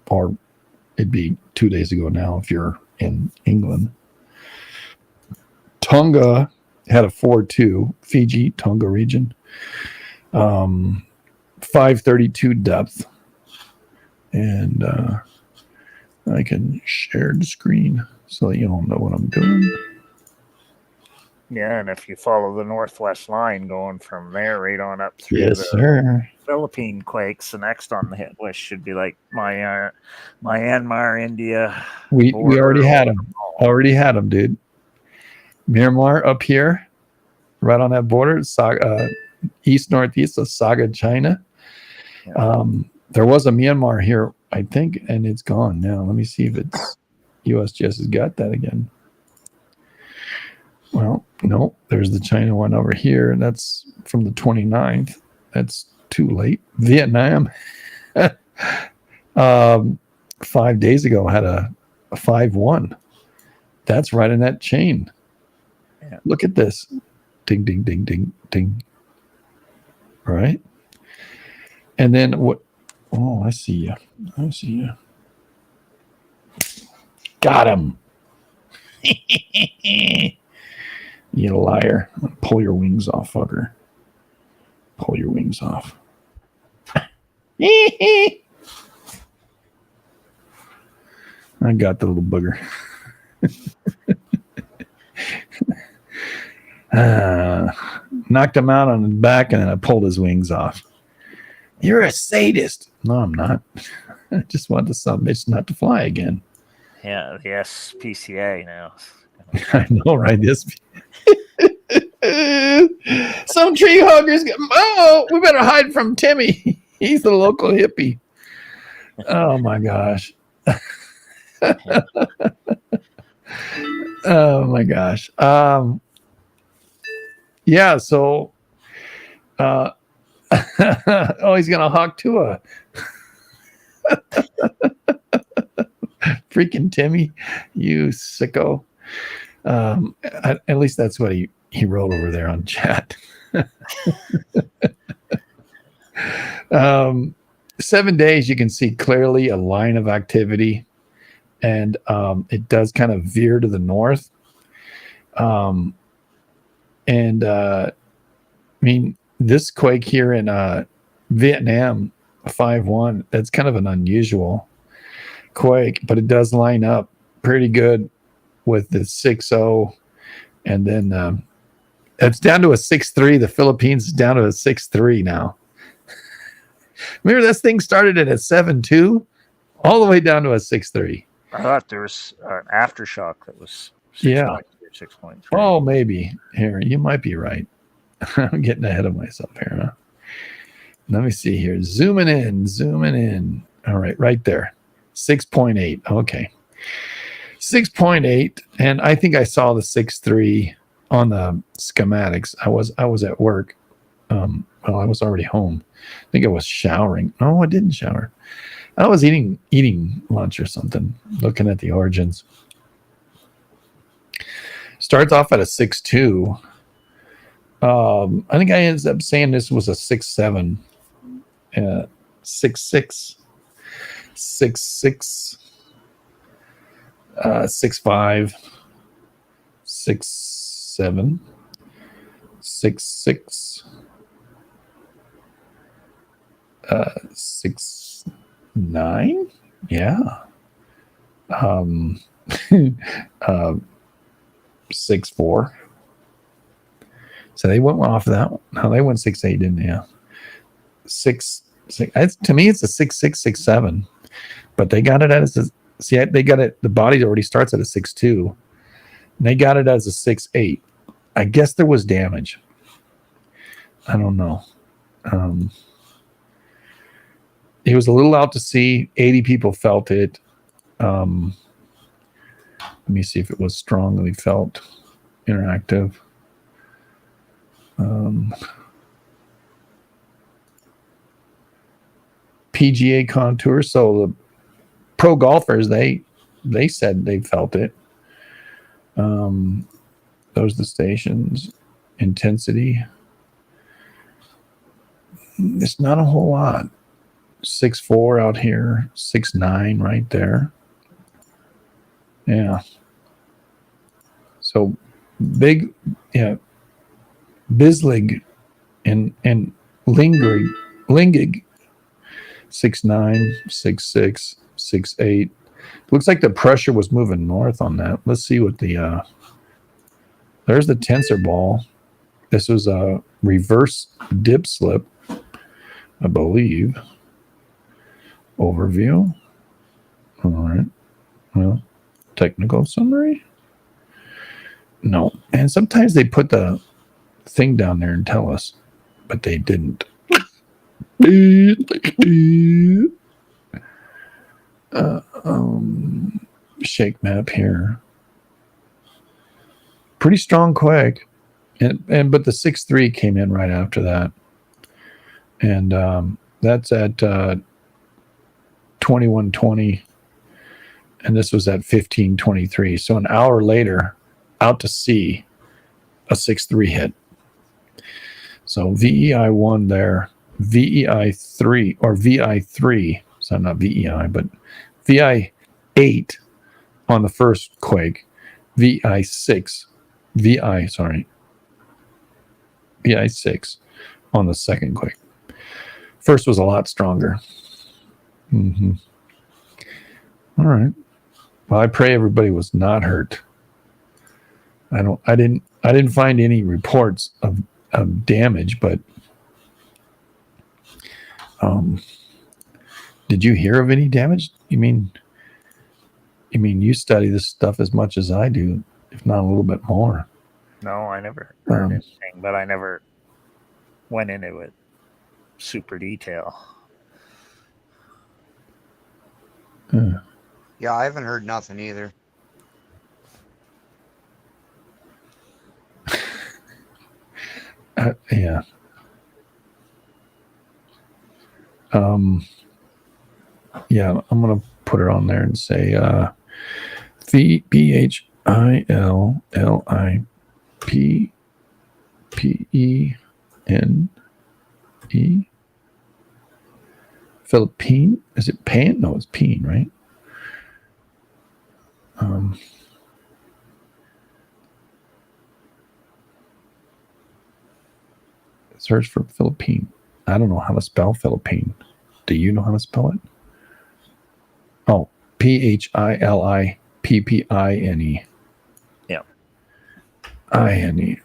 [SPEAKER 1] or it'd be 2 days ago now if you're in England. Tonga had a 4.2. Fiji, Tonga region. 532 depth. And I can share the screen so that you all know what I'm doing.
[SPEAKER 2] Yeah, and if you follow the northwest line going from there right on up through
[SPEAKER 1] Yes,
[SPEAKER 2] the
[SPEAKER 1] sir.
[SPEAKER 2] Philippine quakes, the next on the hit list should be like Myanmar, India.
[SPEAKER 1] We already had
[SPEAKER 2] border.
[SPEAKER 1] them. Already had them, dude. Myanmar up here, right on that border, east northeast of Saga, China.
[SPEAKER 2] Yeah.
[SPEAKER 1] There was a Myanmar here, I think, and it's gone now. Let me see if it's USGS has got that again. Well, no, there's the China one over here, and that's from the 29th. That's too late. Vietnam, 5 days ago, had a 5.1. That's right in that chain.
[SPEAKER 2] Yeah.
[SPEAKER 1] Look at this. Ding, ding, ding, ding, ding. Right? And then what? Oh, I see you. I see you. Got him. You liar. Pull your wings off, fucker. Pull your wings off. I got the little booger. Knocked him out on his back and then I pulled his wings off. You're a sadist. No, I'm not. I just want the son bitch not to fly again.
[SPEAKER 2] Yeah, the SPCA now.
[SPEAKER 1] I know, right? This. Some tree huggers. Oh, we better hide from Timmy. He's the local hippie. Oh my gosh. Oh my gosh. Yeah. So. Oh, he's gonna hawk Tua. Freaking Timmy, you sicko. At least that's what he wrote over there on chat. 7 days, you can see clearly a line of activity, and it does kind of veer to the north. I mean, this quake here in Vietnam, 5.1, that's kind of an unusual quake, but it does line up pretty good with the 6.0, and then it's down to a 6.3. The Philippines is down to a 6.3 now. Remember, this thing started at a 7.2, all the way down to a 6.3.
[SPEAKER 2] I thought there was an aftershock that was 6.2
[SPEAKER 1] Yeah.
[SPEAKER 2] or 6.3.
[SPEAKER 1] Oh, maybe. Here, you might be right. I'm getting ahead of myself here, huh? Let me see here. Zooming in. All right, right there. 6.8. Okay. 6.8. And I think I saw the 6.3 on the schematics. I was at work. Well, I was already home. I think I was showering. No, I didn't shower. I was eating lunch or something, looking at the origins. Starts off at a 6.2. I think I ended up saying this was a 6.7, 6.6, 6.6, 6.5, 6.7, 6.6, 6.9. Yeah. 6.4. So they went off of that one. No, they went 6.8, didn't they? Yeah. 6. To me, it's a 6.6, 6.7. But they got it as a, see, they got it. The body already starts at a 6.2. And they got it as a 6.8. I guess there was damage. I don't know. It was a little out to sea. 80 people felt it. Let me see if it was strongly felt. Interactive. PGA contour. So the pro golfers, they said they felt it. Those are the stations. Intensity. It's not a whole lot. 6.4 out here. 6.9 right there. Yeah. So Big, yeah, Bislig and Lingig 6'9", 6'6", 6'8". Looks like the pressure was moving north on that. Let's see what the there's the tensor ball. This was a reverse dip slip, I believe. Overview. All right. Well, technical summary. No. And sometimes they put the thing down there and tell us, but they didn't. Shake map here. Pretty strong quake. But the 6.3 came in right after that. And that's at 21:20. And this was at 15:23. So an hour later, out to sea, a 6.3 hit. So VEI1 there, VEI3 or VI3, so not VEI, but VI8 on the first quake, VI6 on the second quake. First was a lot stronger. Mm-hmm. All right. Well, I pray everybody was not hurt. I didn't find any reports of damage, but did you hear of any damage? You mean you study this stuff as much as I do, if not a little bit more?
[SPEAKER 2] No, I never heard anything, but I never went into it super detail.
[SPEAKER 4] Yeah, I haven't heard nothing either.
[SPEAKER 1] Yeah. Yeah, I'm gonna put it on there and say VBHILLIPPENE. Philippine? Is it Pan? No, it's Peen, right? Search for Philippine. I don't know how to spell Philippine. Do you know how to spell it? Oh, PHILIPPINE.
[SPEAKER 2] Yeah.
[SPEAKER 1] INE.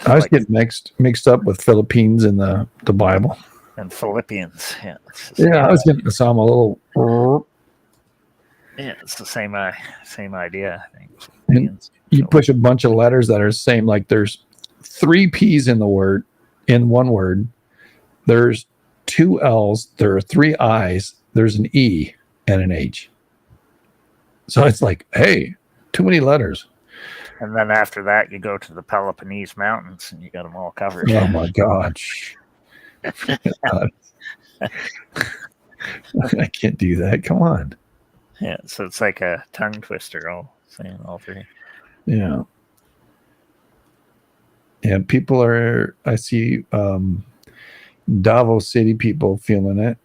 [SPEAKER 1] I was getting mixed up with Philippines in the Bible.
[SPEAKER 2] And Philippians. Yeah.
[SPEAKER 1] Yeah, I was getting so I'm a little.
[SPEAKER 2] Yeah, it's the same idea, I think.
[SPEAKER 1] And you push a bunch of letters that are the same. Like there's 3 P's in one word. There's 2 L's. There are 3 I's. There's an E and an H. So it's like, hey, too many letters.
[SPEAKER 2] And then after that, you go to the Peloponnese Mountains, and you got them all covered.
[SPEAKER 1] Oh my God! I can't do that. Come on.
[SPEAKER 2] Yeah, so it's like a tongue twister, all saying all 3.
[SPEAKER 1] Yeah. Yeah, people are. I see Davos City people feeling it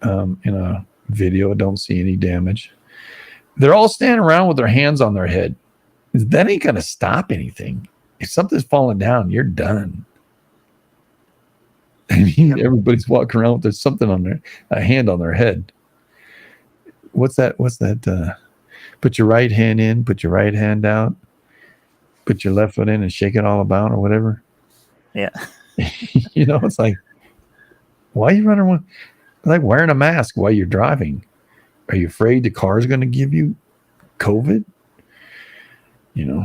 [SPEAKER 1] in a video. I don't see any damage. They're all standing around with their hands on their head. That ain't going to stop anything. If something's falling down, you're done. I mean, everybody's walking around with something on a hand on their head. What's that? Put your right hand in, put your right hand out, put your left foot in and shake it all about or whatever.
[SPEAKER 2] Yeah.
[SPEAKER 1] It's like, why are you running around? Like wearing a mask while you're driving. Are you afraid the car is going to give you COVID?
[SPEAKER 2] Yeah,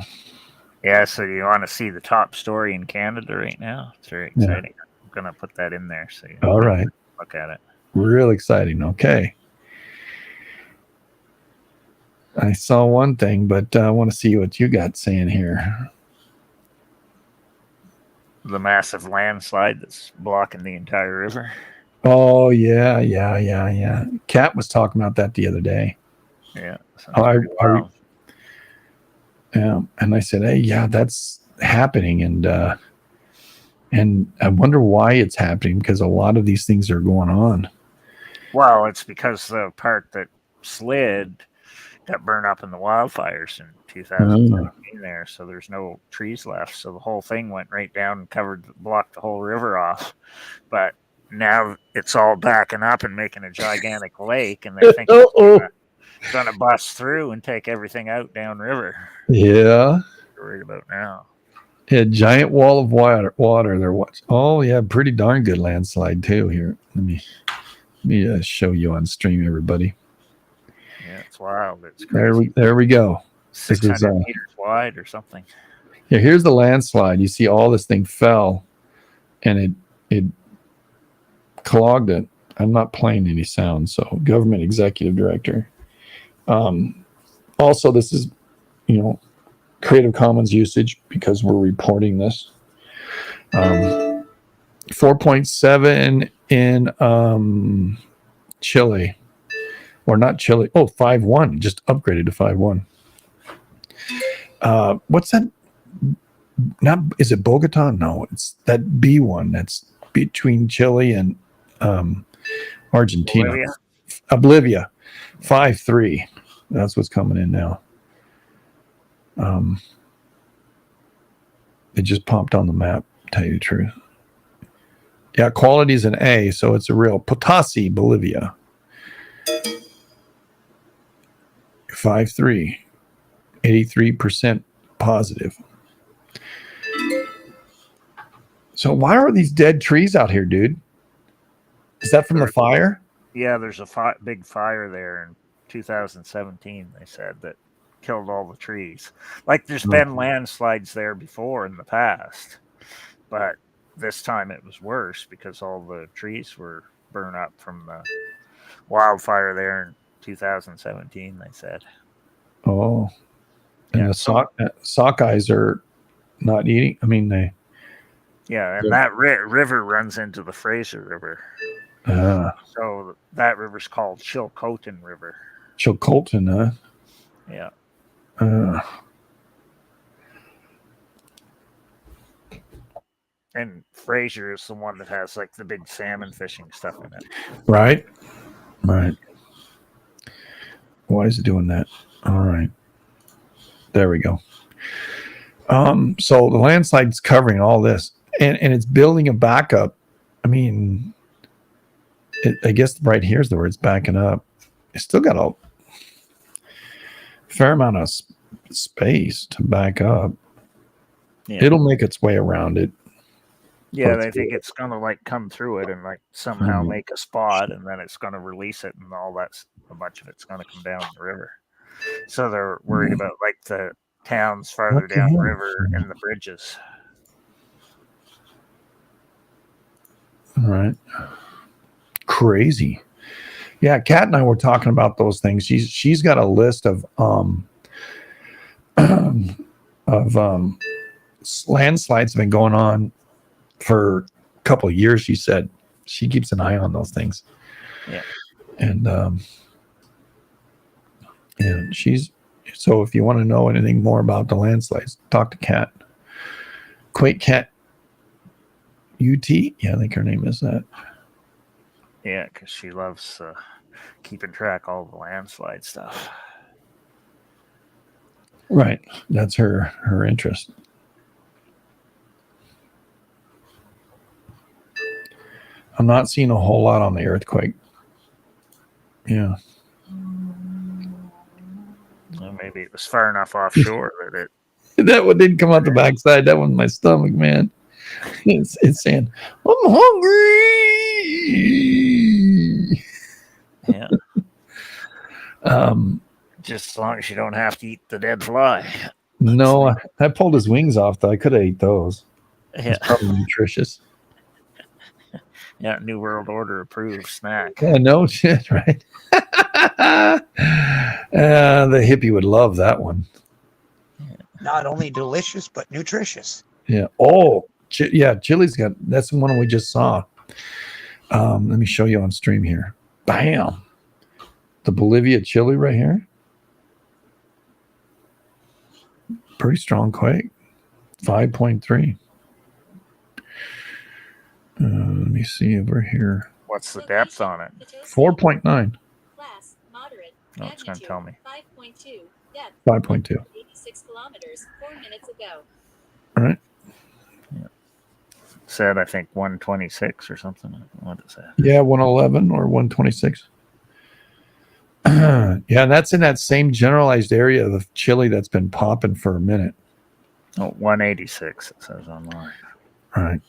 [SPEAKER 2] so you want to see the top story in Canada right now? It's very exciting. Yeah. I'm going to put that in there so you
[SPEAKER 1] all right.
[SPEAKER 2] Look at it.
[SPEAKER 1] Real exciting. Okay. I saw one thing, but I want to see what you got saying here.
[SPEAKER 2] The massive landslide that's blocking the entire river.
[SPEAKER 1] Oh, yeah. Kat was talking about that the other day.
[SPEAKER 2] Yeah.
[SPEAKER 1] Yeah, and I said, hey, yeah, that's happening. And I wonder why it's happening, because a lot of these things are going on.
[SPEAKER 2] Well, it's because the part that slid got burned up in the wildfires in 2017 there. So there's no trees left. So the whole thing went right down and blocked the whole river off. But now it's all backing up and making a gigantic lake, and they think it's going to bust through and take everything out downriver.
[SPEAKER 1] Yeah.
[SPEAKER 2] What worried about now.
[SPEAKER 1] Yeah, giant wall of water there. Oh, yeah, pretty darn good landslide too here. Let me show you on stream, everybody.
[SPEAKER 2] Yeah, it's wild. It's crazy.
[SPEAKER 1] There we go.
[SPEAKER 2] 600 meters wide or something.
[SPEAKER 1] Yeah, here's the landslide. You see all this thing fell, and it clogged it. I'm not playing any sound, so government executive director. Also, this is, Creative Commons usage because we're reporting this. 4.7 in Chile. Or not Chile. Oh, 5.1. Just upgraded to 5.1. What's that? Is it Bogota? No, it's that B1 that's between Chile and Argentina. Bolivia. 5.3. That's what's coming in now. It just popped on the map, to tell you the truth. Yeah, quality is an A, so it's a real Potasi, Bolivia. 5.3. 83% positive. So why are these dead trees out here, dude? Is that from the fire?
[SPEAKER 2] Yeah, there's a big fire there in 2017, they said, that killed all the trees. Like, there's been landslides there before in the past, but this time it was worse because all the trees were burned up from the wildfire there in 2017, they said.
[SPEAKER 1] Oh. And the sockeyes are not eating. I mean, they...
[SPEAKER 2] Yeah, and that river runs into the Fraser River. So that river's called Chilcotin River.
[SPEAKER 1] Chilcotin, huh?
[SPEAKER 2] Yeah. And Fraser is the one that has like the big salmon fishing stuff in it.
[SPEAKER 1] Right. Why is it doing that? All right. There we go. So the landslide's covering all this, and it's building a backup. I mean, I guess right here's the word it's backing up. It's still got a fair amount of space to back up. Yeah. It'll make its way around it.
[SPEAKER 2] Yeah, I think it's going to like come through it and like somehow make a spot, and then it's going to release it, and all that's a bunch of it's going to come down the river. So they're worried about like the towns farther down the river and the bridges.
[SPEAKER 1] All right. Crazy. Yeah, Kat and I were talking about those things. She's got a list of landslides have been going on for a couple of years. She said she keeps an eye on those things.
[SPEAKER 2] Yeah.
[SPEAKER 1] And so if you want to know anything more about the landslides, talk to Kat. Quake Cat UT. Yeah, I think her name is that.
[SPEAKER 2] Yeah, because she loves keeping track of all the landslide stuff.
[SPEAKER 1] Right. That's her interest. I'm not seeing a whole lot on the earthquake. Yeah.
[SPEAKER 2] Well, maybe it was far enough offshore that it...
[SPEAKER 1] That one didn't come out the backside. That one's my stomach, man. It's saying, I'm hungry.
[SPEAKER 2] Yeah. Just as long as you don't have to eat the dead fly.
[SPEAKER 1] No, I pulled his wings off, though. I could have ate those.
[SPEAKER 2] Yeah.
[SPEAKER 1] It's probably nutritious.
[SPEAKER 2] Yeah, New World Order approved snack.
[SPEAKER 1] Yeah, no shit, right? The hippie would love that one.
[SPEAKER 4] Not only delicious, but nutritious.
[SPEAKER 1] Yeah. Oh, Chile's got, that's the one we just saw. Let me show you on stream here. Bam. The Bolivia, Chile right here. Pretty strong quake. 5.3. Let me see over here.
[SPEAKER 2] What's the depth on it?
[SPEAKER 1] 4.9.
[SPEAKER 2] No, it's going to tell me.
[SPEAKER 5] 5.2. Depth.
[SPEAKER 1] 5.2.
[SPEAKER 5] 86 kilometers. 4 minutes ago.
[SPEAKER 1] All right.
[SPEAKER 2] Said, I think, 126 or something. What is that?
[SPEAKER 1] Yeah, 111 or 126. Yeah, and that's in that same generalized area of Chile that's been popping for a minute.
[SPEAKER 2] Oh, 186, it says online.
[SPEAKER 1] Right.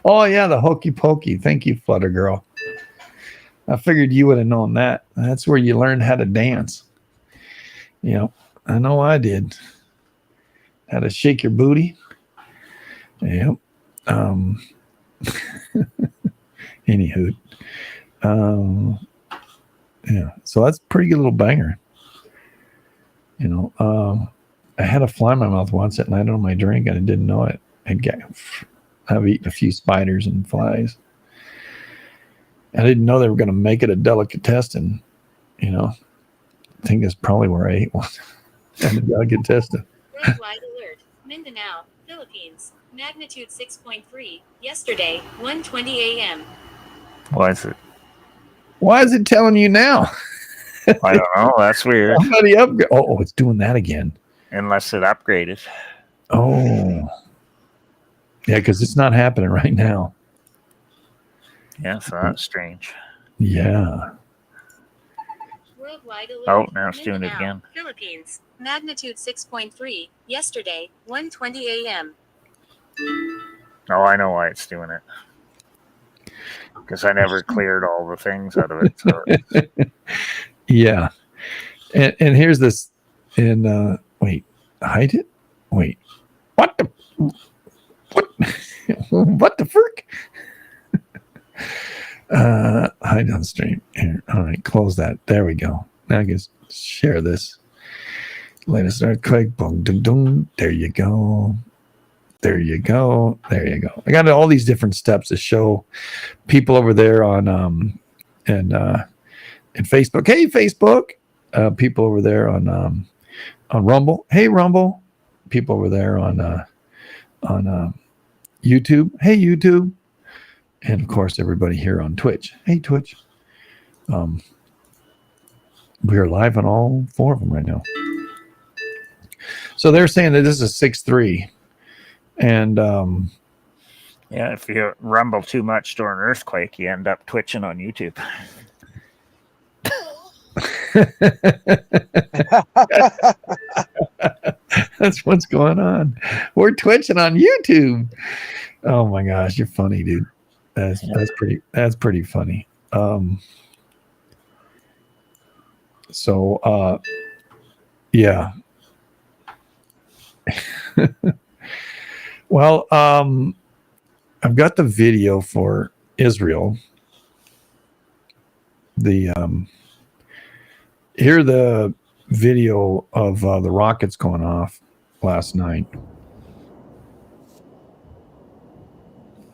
[SPEAKER 1] Oh, yeah, the hokey pokey. Thank you, Flutter Girl. I figured you would have known that. That's where you learn how to dance. You know, I know I did. How to shake your booty. Yep. Anywho. Yeah, so that's a pretty good little banger. You know, I had a fly in my mouth once at night on my drink and I didn't know it. I've eaten a few spiders and flies. I didn't know they were going to make it a delicatessen. You know, I think that's probably where I ate one. And a delicatessen.
[SPEAKER 5] Worldwide alert. Mindanao, Philippines. Magnitude 6.3. Yesterday, 1:20 a.m.
[SPEAKER 2] Why is it?
[SPEAKER 1] Why is it telling you now?
[SPEAKER 2] I don't know. That's weird.
[SPEAKER 1] Somebody upgrade. Oh, it's doing that again.
[SPEAKER 2] Unless it upgraded.
[SPEAKER 1] Oh. Yeah, because it's not happening right now.
[SPEAKER 2] Yeah, so that's strange.
[SPEAKER 1] Yeah.
[SPEAKER 5] Worldwide alert.
[SPEAKER 2] Oh, now it's doing it
[SPEAKER 5] Mindanao,
[SPEAKER 2] again.
[SPEAKER 5] Philippines. Magnitude 6.3. Yesterday, 1:20 a.m.
[SPEAKER 2] Oh, I know why it's doing it. Because I never cleared all the things out of it. So.
[SPEAKER 1] Yeah. And here's this. And wait, hide it? Wait. What the? What? What the frick? Hide on stream. Here. All right, close that. There we go. Now I can share this. Latest earthquake. Boom, dum, dum. There you go. There you go. There you go. I got all these different steps to show people over there on and Facebook. Hey, Facebook. People over there on Rumble. Hey, Rumble. People over there on YouTube. Hey, YouTube. And of course, everybody here on Twitch. Hey, Twitch. We are live on all 4 of them right now. So they're saying that this is 6.3. And
[SPEAKER 2] yeah, if you rumble too much during an earthquake, you end up twitching on YouTube.
[SPEAKER 1] That's what's going on. We're twitching on YouTube. Oh my gosh, you're funny, dude. That's pretty funny. Yeah. Well, I've got the video for Israel. Here the video of the rockets going off last night.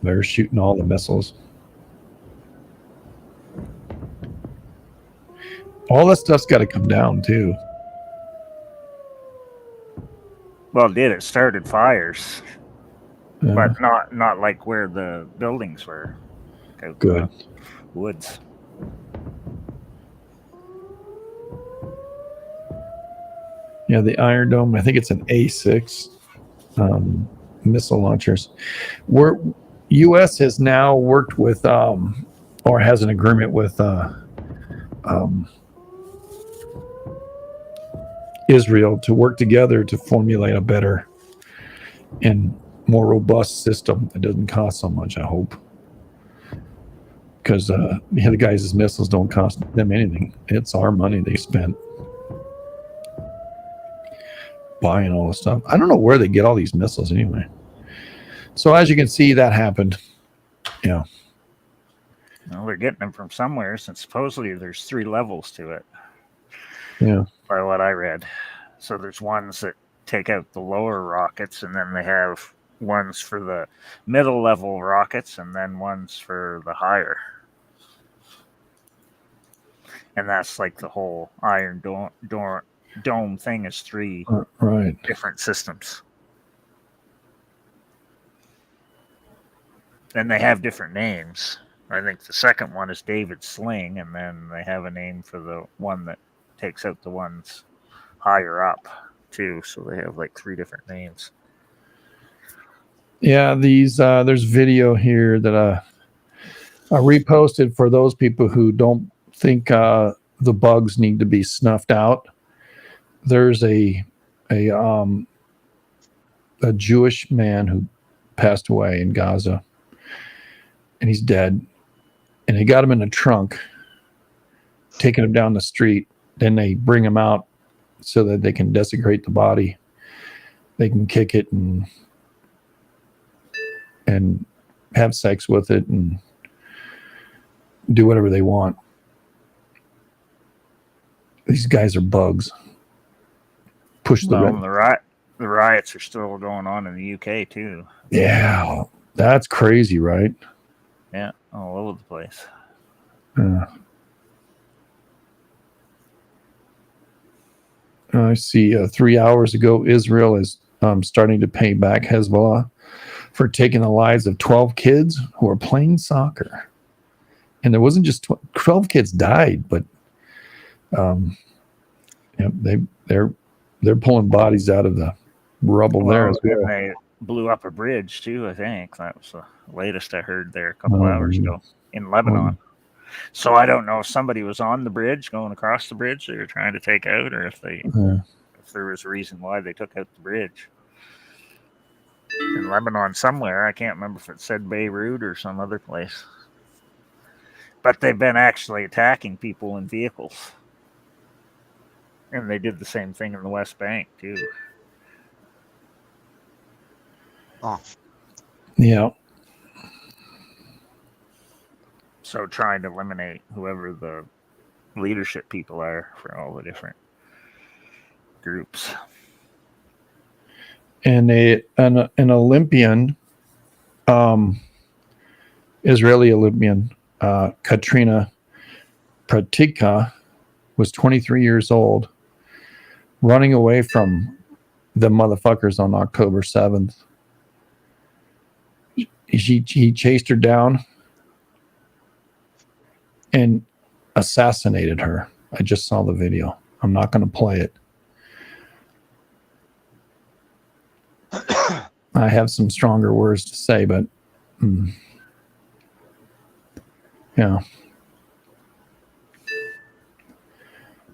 [SPEAKER 1] They're shooting all the missiles. All that stuff's got to come down too.
[SPEAKER 2] Well, it started fires, but not like where the buildings were.
[SPEAKER 1] Good.
[SPEAKER 2] Woods.
[SPEAKER 1] Yeah, the Iron Dome. I think it's an A6 missile launchers. U.S. has now worked with or has an agreement with Israel to work together to formulate a better and more robust system that doesn't cost so much, I hope. Because the guys' missiles don't cost them anything. It's our money they spent buying all this stuff. I don't know where they get all these missiles anyway. So as you can see, that happened. Yeah.
[SPEAKER 2] Well, they're getting them from somewhere, since supposedly there's 3 levels to it.
[SPEAKER 1] Yeah.
[SPEAKER 2] By what I read. So there's ones that take out the lower rockets, and then they have ones for the middle level rockets, and then ones for the higher. And that's like the whole Iron Dome thing is 3
[SPEAKER 1] right.
[SPEAKER 2] different systems. And they have different names. I think the second one is David Sling, and then they have a name for the one that takes out the ones higher up too. So they have like 3 different names.
[SPEAKER 1] Yeah, there's video here that I reposted for those people who don't think the bugs need to be snuffed out. There's a Jewish man who passed away in Gaza, and he's dead. And they got him in a trunk, taking him down the street. Then they bring him out so that they can desecrate the body. They can kick it and have sex with it and do whatever they want. These guys are bugs. Push the red.
[SPEAKER 2] The riots are still going on in the UK too.
[SPEAKER 1] Yeah, that's crazy, right?
[SPEAKER 2] Yeah, all over the place.
[SPEAKER 1] I see 3 hours ago, Israel is starting to pay back Hezbollah for taking the lives of 12 kids who were playing soccer. And there wasn't just 12 kids died, but they're pulling bodies out of the rubble there as well.
[SPEAKER 2] They blew up a bridge too, I think. That was the latest I heard there a couple hours ago in Lebanon. So I don't know if somebody was on the bridge going across the bridge they were trying to take out, or if there was a reason why they took out the bridge. In Lebanon somewhere, I can't remember if it said Beirut or some other place. But they've been actually attacking people in vehicles. And they did the same thing in the West Bank too.
[SPEAKER 4] Oh.
[SPEAKER 1] Yeah.
[SPEAKER 2] So trying to eliminate whoever the leadership people are for all the different groups.
[SPEAKER 1] And an Olympian, Israeli Olympian, Katrina Pratika, was 23 years old, running away from the motherfuckers on October 7th. He chased her down and assassinated her. I just saw the video. I'm not going to play it. I have some stronger words to say, but yeah.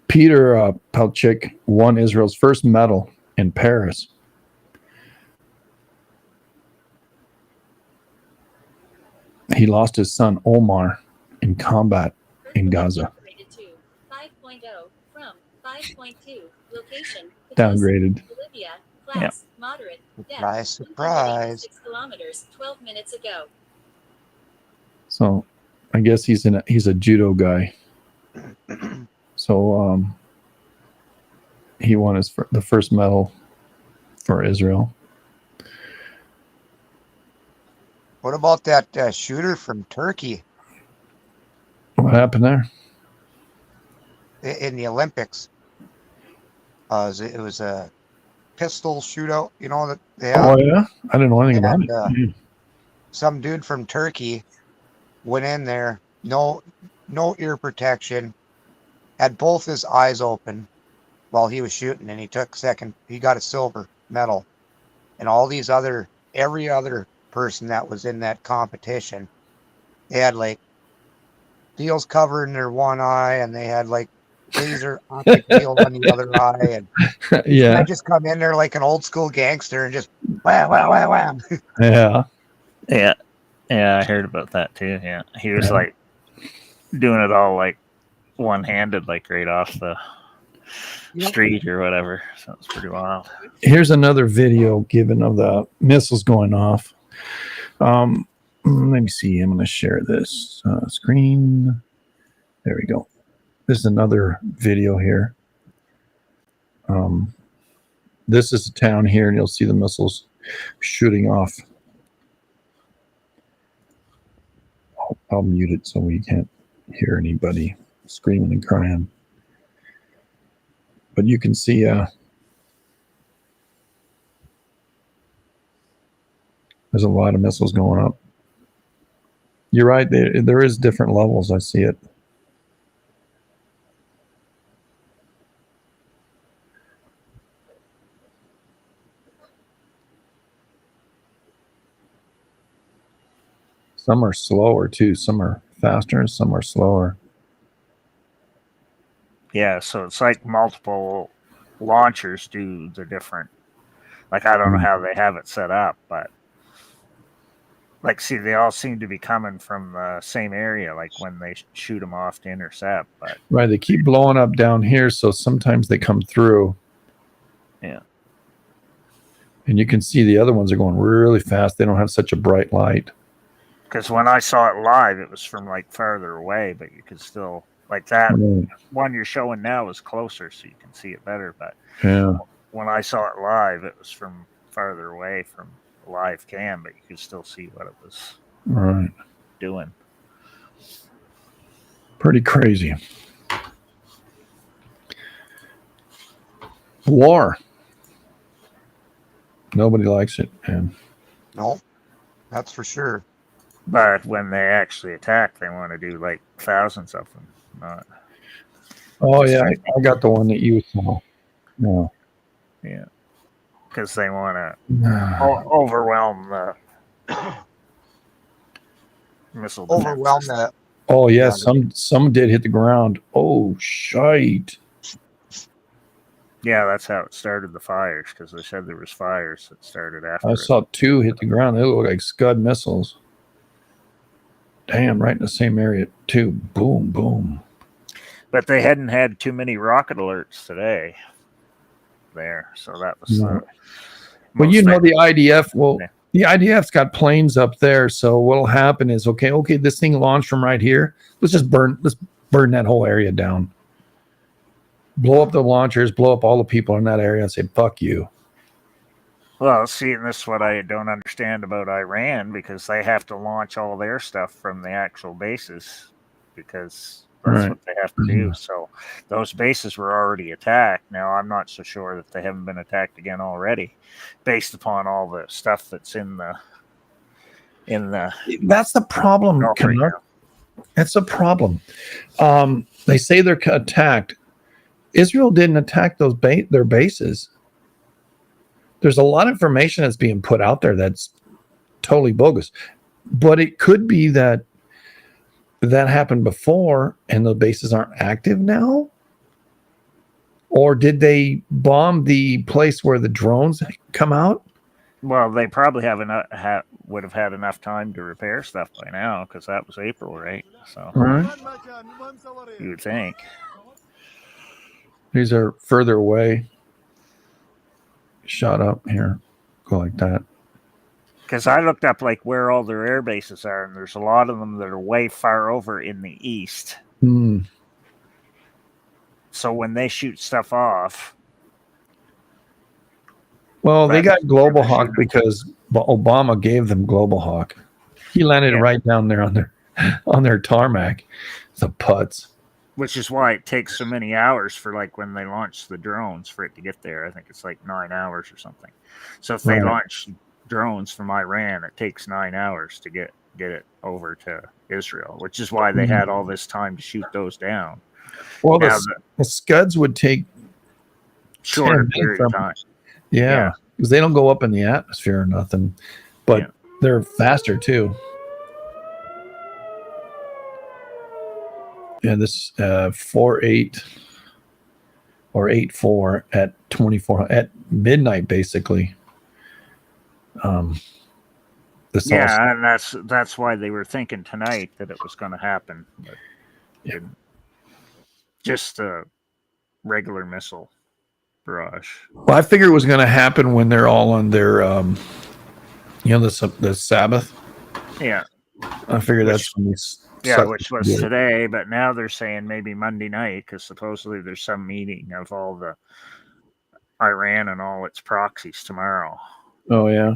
[SPEAKER 1] Peter Palchik won Israel's first medal in Paris. He lost his son Omar in combat in Gaza.
[SPEAKER 5] 5.0 from 5.2 location.
[SPEAKER 1] Downgraded.
[SPEAKER 5] Bolivia, class, moderate, depth,
[SPEAKER 4] Surprise.
[SPEAKER 5] 6 kilometers, 12 minutes ago.
[SPEAKER 1] So I guess he's a judo guy. So he won the first medal for Israel.
[SPEAKER 4] What about that shooter from Turkey
[SPEAKER 1] What happened there?
[SPEAKER 4] in the Olympics? It was a pistol shootout, that they have.
[SPEAKER 1] Oh yeah, I didn't know anything about it.
[SPEAKER 4] Some dude from Turkey went in there, no ear protection, had both his eyes open while he was shooting, and he got a silver medal. And every other person that was in that competition, they had like deals covering their one eye, and they had like laser optic deal on the other eye, and
[SPEAKER 1] Yeah,
[SPEAKER 4] I just come in there like an old school gangster and just wham, wham, wham, wham.
[SPEAKER 1] yeah.
[SPEAKER 2] Yeah, I heard about that too. Yeah, he was like doing it all like one-handed, like right off the street or whatever. So it's pretty wild.
[SPEAKER 1] Here's another video given of the missiles going off. Let me see. I'm going to share this screen. There we go. This is another video here. This is a town here, and you'll see the missiles shooting off. I'll mute it so we can't hear anybody screaming and crying. But you can see there's a lot of missiles going up. You're right. There is different levels. I see it. Some are slower too. Some are faster. Some are slower.
[SPEAKER 2] Yeah, so it's like multiple launchers do the different. Like, I don't know how they have it set up, but like, see, they all seem to be coming from the same area, like when they shoot them off to intercept. But
[SPEAKER 1] right, they keep blowing up down here, so sometimes they come through.
[SPEAKER 2] Yeah.
[SPEAKER 1] And you can see the other ones are going really fast. They don't have such a bright light.
[SPEAKER 2] Because when I saw it live, it was from like farther away, but you could still, like, that one you're showing now is closer, so you can see it better. But
[SPEAKER 1] yeah,
[SPEAKER 2] when I saw it live, it was from farther away from the live cam, but you could still see what it was doing.
[SPEAKER 1] Pretty crazy. War. Nobody likes it, man.
[SPEAKER 4] No, that's for sure.
[SPEAKER 2] But when they actually attack, they want to do like thousands of them. Not
[SPEAKER 1] oh yeah, I got the one that you saw. No.
[SPEAKER 2] Yeah, because they want to overwhelm the missile.
[SPEAKER 4] Overwhelm that.
[SPEAKER 1] Oh yeah, some did hit the ground. Oh shite.
[SPEAKER 2] Yeah, that's how it started the fires, because they said there was fires that started after.
[SPEAKER 1] I saw 2 hit the ground. They look like Scud missiles. Damn, right in the same area too. Boom, boom.
[SPEAKER 2] But they hadn't had too many rocket alerts today. There, so that was.
[SPEAKER 1] Well, you know, the IDF. Well, the IDF's got planes up there. So what'll happen is, okay, this thing launched from right here. Let's burn that whole area down. Blow up the launchers, blow up all the people in that area, and say fuck you.
[SPEAKER 2] Well, see, and this is what I don't understand about Iran, because they have to launch all their stuff from the actual bases, because that's what they have to do. So those bases were already attacked. Now, I'm not so sure that they haven't been attacked again already, based upon all the stuff that's in the.
[SPEAKER 1] That's the problem. That's a problem. They say they're attacked. Israel didn't attack those their bases. There's a lot of information that's being put out there that's totally bogus. But it could be that happened before and the bases aren't active now. Or did they bomb the place where the drones come out?
[SPEAKER 2] Well, they probably would have had enough time to repair stuff by now, because that was April, right? So you would think.
[SPEAKER 1] These are further away. Shot up here. Go like that.
[SPEAKER 2] Because I looked up like where all their air bases are, and there's a lot of them that are way far over in the east. So when they shoot stuff off.
[SPEAKER 1] Well, they got Global Hawk because Obama gave them Global Hawk. He landed right down there on their tarmac. The putz.
[SPEAKER 2] Which is why it takes so many hours for, like, when they launch the drones for it to get there. I think it's like 9 hours or something. So if they launch drones from Iran, it takes 9 hours to get it over to Israel, which is why they had all this time to shoot those down.
[SPEAKER 1] Well, the Scuds would take
[SPEAKER 2] shorter period of time.
[SPEAKER 1] Yeah, because they don't go up in the atmosphere or nothing, but they're faster too. Yeah, this 4.8 or 8.4 at 24 at midnight, basically.
[SPEAKER 2] And that's why they were thinking tonight that it was going to happen. But just a regular missile barrage.
[SPEAKER 1] Well, I figure it was going to happen when they're all on their, the Sabbath.
[SPEAKER 2] Yeah.
[SPEAKER 1] I figure that's when
[SPEAKER 2] which was today, but now they're saying maybe Monday night, because supposedly there's some meeting of all the Iran and all its proxies tomorrow.
[SPEAKER 1] Oh, yeah.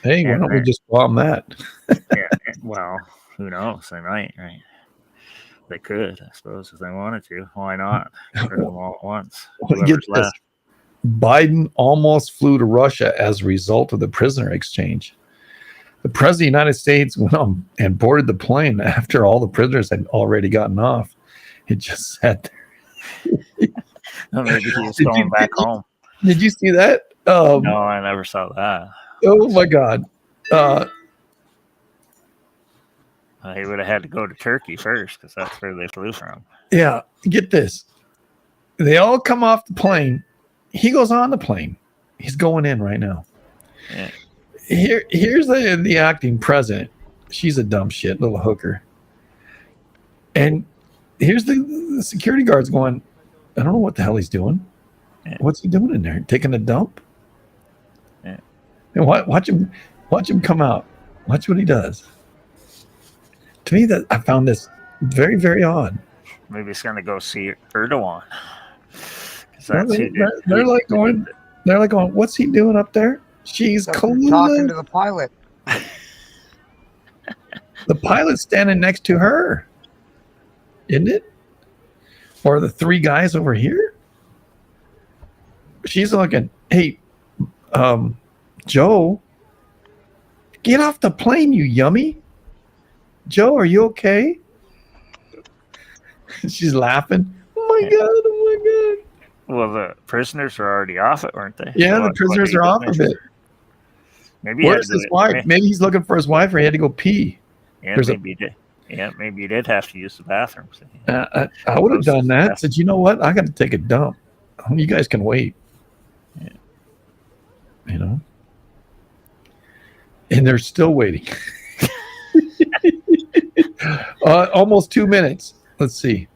[SPEAKER 1] Hey, why don't we just bomb that?
[SPEAKER 2] Well, who knows? They might, right? They could, I suppose, if they wanted to. Why not? Get them all at once.
[SPEAKER 1] Get this. Biden almost flew to Russia as a result of the prisoner exchange. The president of the United States went on and boarded the plane after all the prisoners had already gotten off. It just sat there.
[SPEAKER 2] Maybe he was going back home.
[SPEAKER 1] Did you see that?
[SPEAKER 2] No, I never saw that.
[SPEAKER 1] Oh my God.
[SPEAKER 2] He would have had to go to Turkey first because that's where they flew from.
[SPEAKER 1] Yeah, get this. They all come off the plane. He goes on the plane. He's going in right now.
[SPEAKER 2] Yeah.
[SPEAKER 1] Here's the acting president. She's a dumb shit, little hooker. And here's the security guards going, I don't know what the hell he's doing.
[SPEAKER 2] Yeah.
[SPEAKER 1] What's he doing in there? Taking a dump?
[SPEAKER 2] Yeah.
[SPEAKER 1] And watch him come out. Watch what he does. To me, that I found this very, very odd.
[SPEAKER 2] Maybe he's going to go see Erdogan.
[SPEAKER 1] They're like going, what's he doing up there? She's
[SPEAKER 4] talking to the pilot.
[SPEAKER 1] The pilot's standing next to her, isn't it? Or the three guys over here? She's looking, hey, Joe, get off the plane, you yummy. Joe, are you okay? She's laughing. Oh my God.
[SPEAKER 2] Well, the prisoners are already off it, weren't they?
[SPEAKER 1] Yeah, the prisoners are off of it.
[SPEAKER 2] Maybe
[SPEAKER 1] where's his wife? Maybe he's looking for his wife, or he had to go pee.
[SPEAKER 2] Yeah, maybe he did. Yeah, maybe you did have to use the bathroom.
[SPEAKER 1] I would have done that. Said, you know what? I got to take a dump. You guys can wait.
[SPEAKER 2] Yeah.
[SPEAKER 1] You know? And they're still waiting. Almost 2 minutes. Let's see.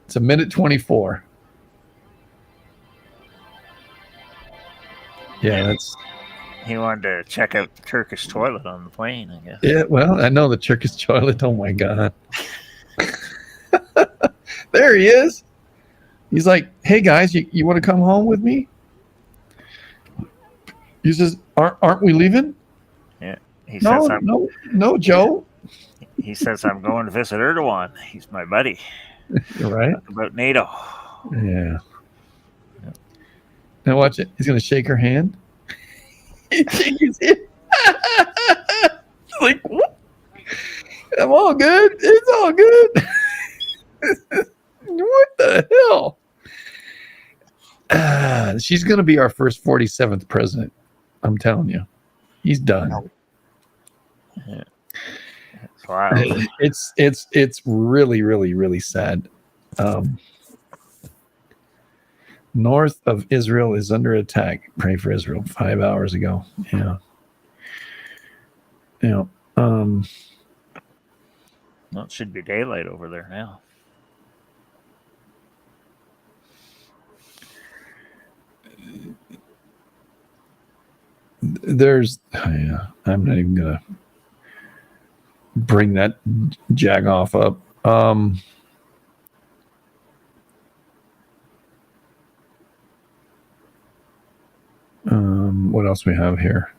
[SPEAKER 1] It's 1:24. Yeah, that's...
[SPEAKER 2] He wanted to check out the Turkish toilet on the plane, I guess.
[SPEAKER 1] Yeah, well, I know the Turkish toilet. Oh, my God. There he is. He's like, hey, guys, you want to come home with me? He says, aren't we leaving?
[SPEAKER 2] Yeah. He
[SPEAKER 1] No,
[SPEAKER 2] says,
[SPEAKER 1] no, Joe.
[SPEAKER 2] He says, I'm going to visit Erdogan. He's my buddy.
[SPEAKER 1] Right.
[SPEAKER 2] Talk about NATO.
[SPEAKER 1] Yeah. Now watch it. He's going to shake her hand. Shake his hand. Like, what? I'm all good. It's all good. What the hell? She's going to be our first 47th president. I'm telling you. He's done.
[SPEAKER 4] No.
[SPEAKER 2] Yeah. Wow.
[SPEAKER 1] It's really, really, really sad. North of Israel is under attack. Pray for Israel. 5 hours ago. Yeah. Yeah.
[SPEAKER 2] Well, it should be daylight over there now. I'm not even gonna
[SPEAKER 1] bring that jag-off up. What else we have here?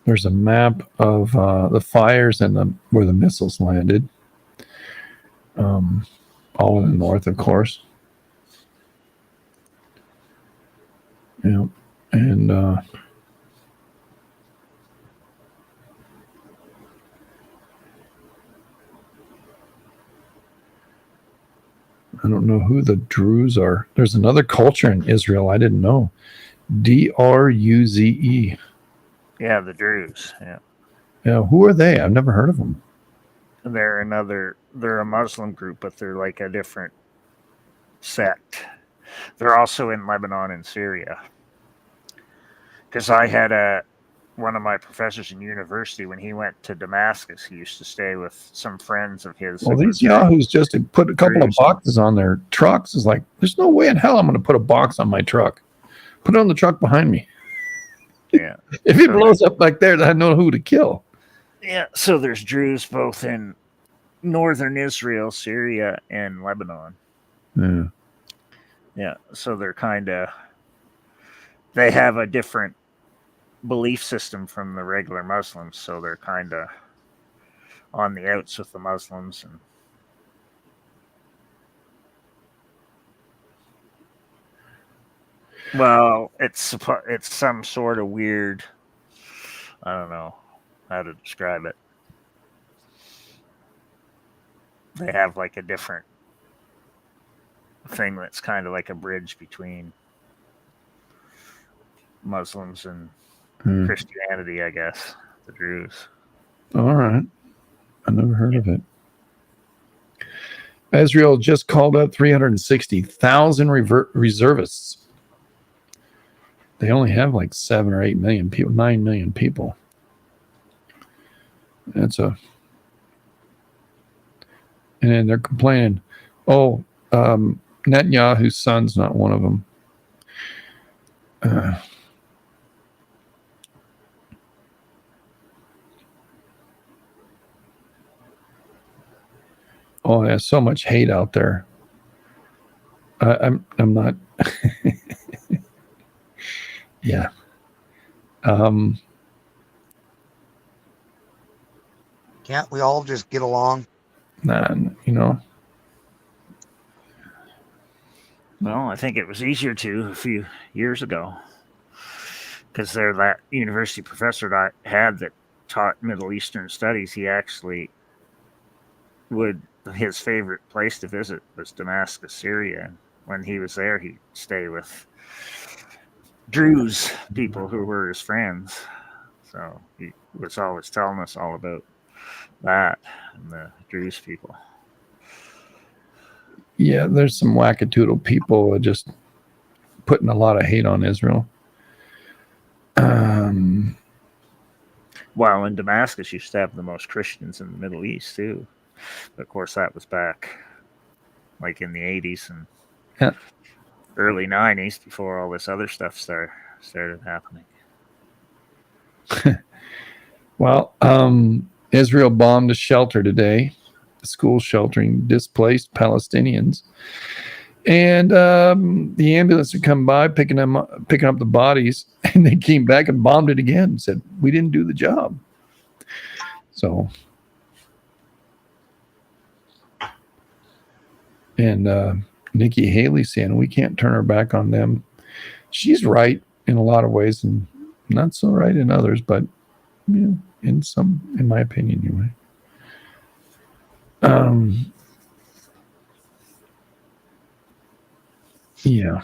[SPEAKER 1] There's a map of the fires and where the missiles landed. All in the north, of course. Yeah, and I don't know who the Druze are. There's another culture in Israel I didn't know. Druze.
[SPEAKER 2] Yeah, the Druze. Yeah.
[SPEAKER 1] Yeah, who are they? I've never heard of them.
[SPEAKER 2] They're a Muslim group, but they're like a different sect. They're also in Lebanon and Syria. Because I had one of my professors in university, when he went to Damascus, he used to stay with some friends of his.
[SPEAKER 1] Well, these yahoos just to put a couple of boxes on their trucks is like, there's no way in hell I'm going to put a box on my truck. Put it on the truck behind me.
[SPEAKER 2] Yeah.
[SPEAKER 1] If it blows up like there, I know who to kill.
[SPEAKER 2] Yeah. So there's Druze both in northern Israel, Syria, and Lebanon.
[SPEAKER 1] Yeah.
[SPEAKER 2] Yeah. So they have a different belief system from the regular Muslims. So they're kind of on the outs with the Muslims. And well, it's some sort of weird I don't know how to describe it. They have like a different thing that's kind of like a bridge between Muslims and Christianity, I guess. The Druze.
[SPEAKER 1] All right. I never heard of it. Israel just called up 360,000 reservists. They only have like 7 or 8 million people, 9 million people. And then they're complaining, Netanyahu's son's not one of them. There's so much hate out there. I'm not. Yeah.
[SPEAKER 4] Can't we all just get along?
[SPEAKER 1] Nah,
[SPEAKER 2] Well, I think it was easier to a few years ago, because that university professor that I had that taught Middle Eastern studies, he actually his favorite place to visit was Damascus, Syria. And when he was there, he'd stay with Druze people who were his friends. So he was always telling us all about that and the Druze people.
[SPEAKER 1] Yeah, there's some wackadoodle people just putting a lot of hate on Israel.
[SPEAKER 2] Well, in Damascus used to have the most Christians in the Middle East too. But of course, that was back like in the 80s and early 90s before all this other stuff started happening.
[SPEAKER 1] Well, Israel bombed a shelter today, a school sheltering displaced Palestinians. And the ambulance would come by picking up the bodies, and they came back and bombed it again and said, we didn't do the job. So, and Nikki Haley saying we can't turn our back on them. She's right in a lot of ways and not so right in others, but in my opinion anyway. Yeah.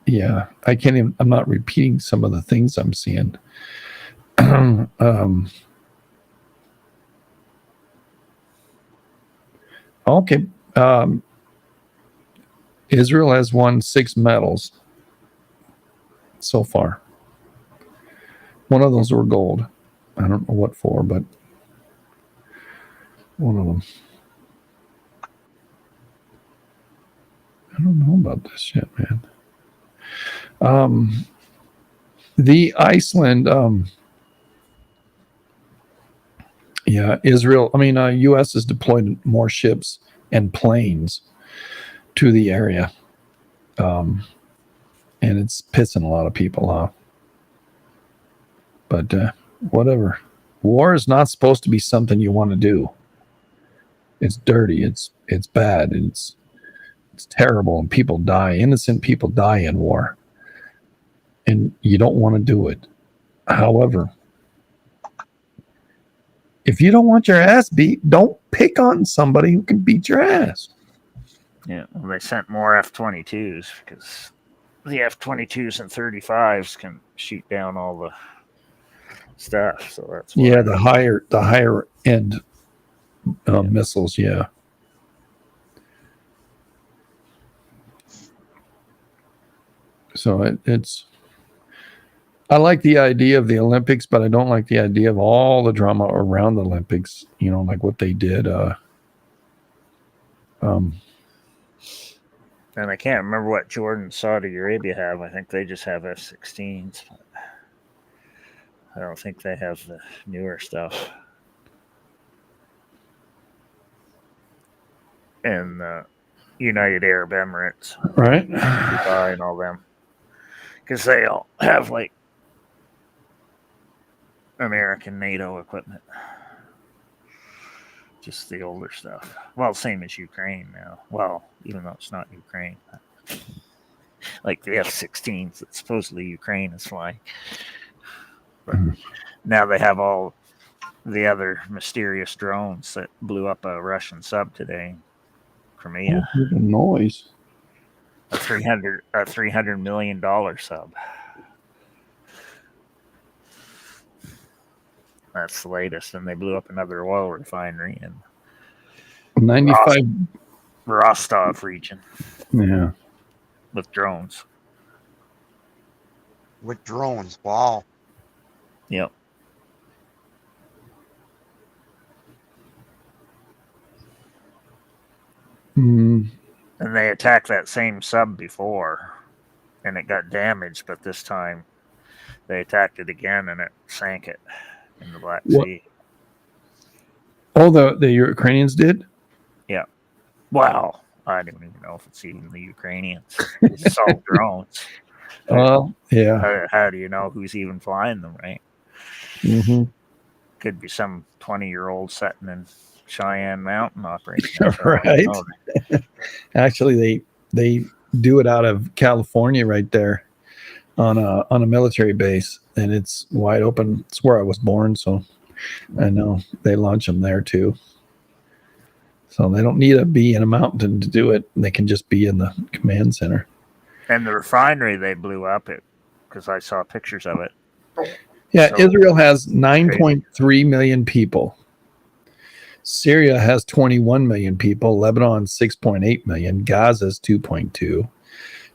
[SPEAKER 1] Yeah, I can't even, I'm not repeating some of the things I'm seeing. Okay. Israel has won 6 medals so far. One of those were gold. I don't know what for, but one of them. I don't know about this yet, man. The Iceland, Israel, U.S. has deployed more ships and planes to the area. And it's pissing a lot of people off. But whatever. War is not supposed to be something you want to do. It's dirty. It's bad. It's terrible, and people die. Innocent people die in war, and you don't want to do it. However, if you don't want your ass beat, don't pick on somebody who can beat your ass.
[SPEAKER 2] Yeah, well, they sent more F-22s because the F-22s and 35s can shoot down all the stuff. So that's why.
[SPEAKER 1] Yeah, the higher end missiles. Yeah. So it's. I like the idea of the Olympics, but I don't like the idea of all the drama around the Olympics. Like what they did.
[SPEAKER 2] And I can't remember what Jordan and Saudi Arabia have. I think they just have F-16s. I don't think they have the newer stuff. And United Arab Emirates.
[SPEAKER 1] Right.
[SPEAKER 2] Dubai and all them. Because they all have like American NATO equipment. just the older stuff. Well, same as Ukraine now. Well, even though it's not Ukraine. Like the F-16s that supposedly Ukraine is flying. But now they have all the other mysterious drones that blew up a Russian sub today in Crimea.
[SPEAKER 1] Oh, the noise.
[SPEAKER 2] A $300 million sub. That's the latest. And they blew up another oil refinery in
[SPEAKER 1] 95.
[SPEAKER 2] Rostov region.
[SPEAKER 1] Yeah.
[SPEAKER 2] With drones.
[SPEAKER 4] With drones. Wow.
[SPEAKER 2] Yep.
[SPEAKER 1] Mm.
[SPEAKER 2] And they attacked that same sub before, and it got damaged, but this time they attacked it again, and it sank it in the Black Sea.
[SPEAKER 1] Oh, the Ukrainians did?
[SPEAKER 2] Yeah. Wow. I don't even know if it's even the Ukrainians. It's all drones.
[SPEAKER 1] Well, yeah.
[SPEAKER 2] How do you know who's even flying them, right?
[SPEAKER 1] Mm-hmm.
[SPEAKER 2] Could be some 20-year-old sitting in Cheyenne Mountain operation.
[SPEAKER 1] Right. Actually, they do it out of California right there on a military base, and it's wide open. It's where I was born, so I know they launch them there too. So they don't need to be in a mountain to do it. They can just be in the command center.
[SPEAKER 2] And the refinery they blew up it because I saw pictures of it.
[SPEAKER 1] Yeah,
[SPEAKER 2] So,
[SPEAKER 1] Israel has 9.3 million people. Syria has 21 million people. Lebanon 6.8 million. Gaza is 2.2.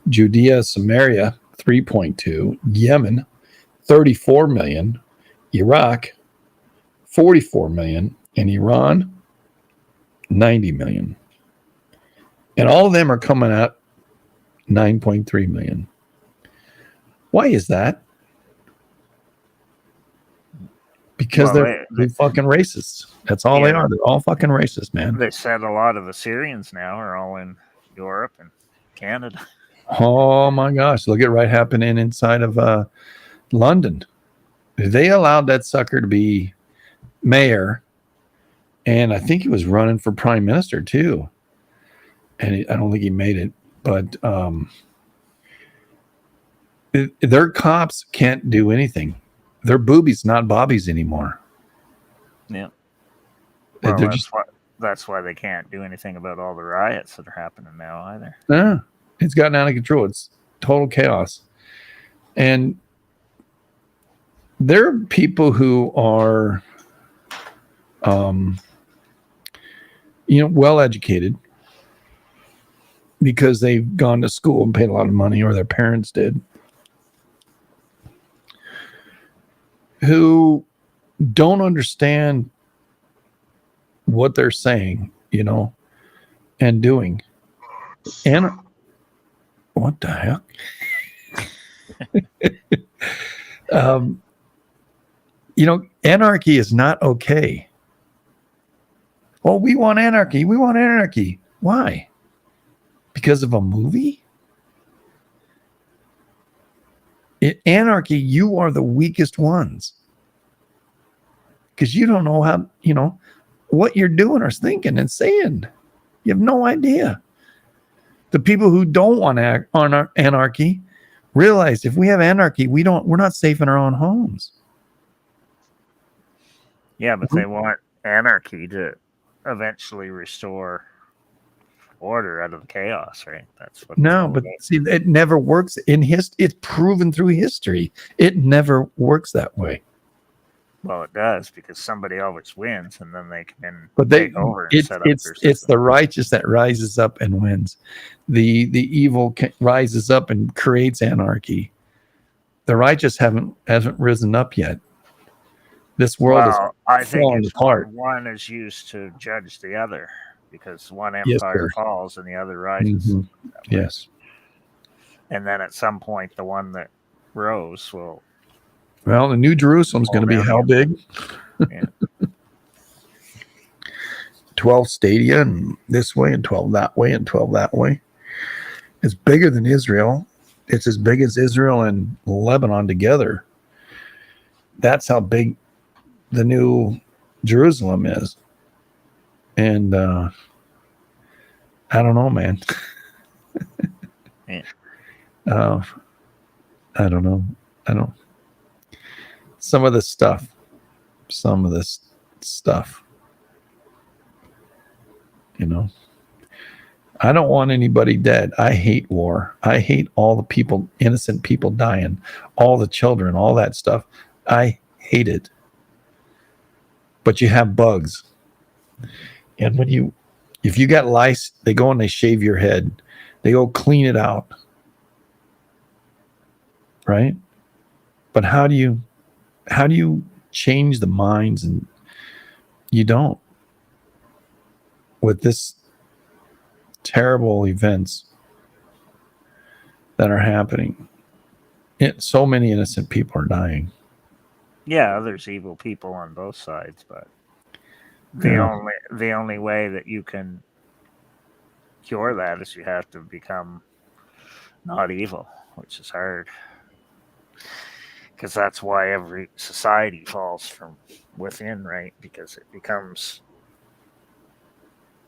[SPEAKER 1] Judea, Samaria 3.2. Yemen 34 million. Iraq 44 million. And Iran 90 million. And all of them are coming out 9.3 million. Why is that? Because they're fucking racists. That's all they are. They're all fucking racist, man.
[SPEAKER 2] They said a lot of the Syrians now are all in Europe and Canada.
[SPEAKER 1] Oh my gosh. Look at right happening inside of London. They allowed that sucker to be mayor. And I think he was running for prime minister too. And I don't think he made it. But their cops can't do anything. They're boobies, not bobbies anymore.
[SPEAKER 2] Yeah. Well, that's why they can't do anything about all the riots that are happening now either.
[SPEAKER 1] Yeah. It's gotten out of control. It's total chaos. And there are people who are well educated because they've gone to school and paid a lot of money, or their parents did, who don't understand what they're saying, and doing. And what the heck? Anarchy is not okay. Oh, we want anarchy. We want anarchy. Why? Because of a movie? Anarchy, you are the weakest ones. Because you don't know how, what you're doing or thinking and saying. You have no idea. The people who don't want anarchy realize if we have anarchy, we're not safe in our own homes.
[SPEAKER 2] Yeah, but they want anarchy to eventually restore order out of the chaos, right? That's what.
[SPEAKER 1] No, but see, it never works in history. It's proven through history. It never works that way.
[SPEAKER 2] Well, it does because somebody always wins, and then they can
[SPEAKER 1] take over. And set up it's the righteous that rises up and wins. The evil rises up and creates anarchy. The righteous hasn't risen up yet. This world is falling apart.
[SPEAKER 2] One is used to judge the other because one empire falls and the other rises.
[SPEAKER 1] Mm-hmm. Yes.
[SPEAKER 2] And then at some point, the one that rose will.
[SPEAKER 1] Well, the New Jerusalem's going to be how big?
[SPEAKER 2] Yeah.
[SPEAKER 1] 12 stadia and this way and 12 that way and 12 that way. It's bigger than Israel. It's as big as Israel and Lebanon together. That's how big the New Jerusalem is. And I don't know, man.
[SPEAKER 2] Yeah.
[SPEAKER 1] I don't know. Some of this stuff, you know, I don't want anybody dead. I hate war. I hate all the people, innocent people dying, all the children, all that stuff. I hate it. But you have bugs. And if you got lice, they go and they shave your head. They go clean it out. Right? But how do you change the minds? And you don't. With this terrible events that are happening. So many innocent people are dying.
[SPEAKER 2] Yeah, there's evil people on both sides, but the only way that you can cure that is you have to become not evil, which is hard. Because that's why every society falls from within, right? Because it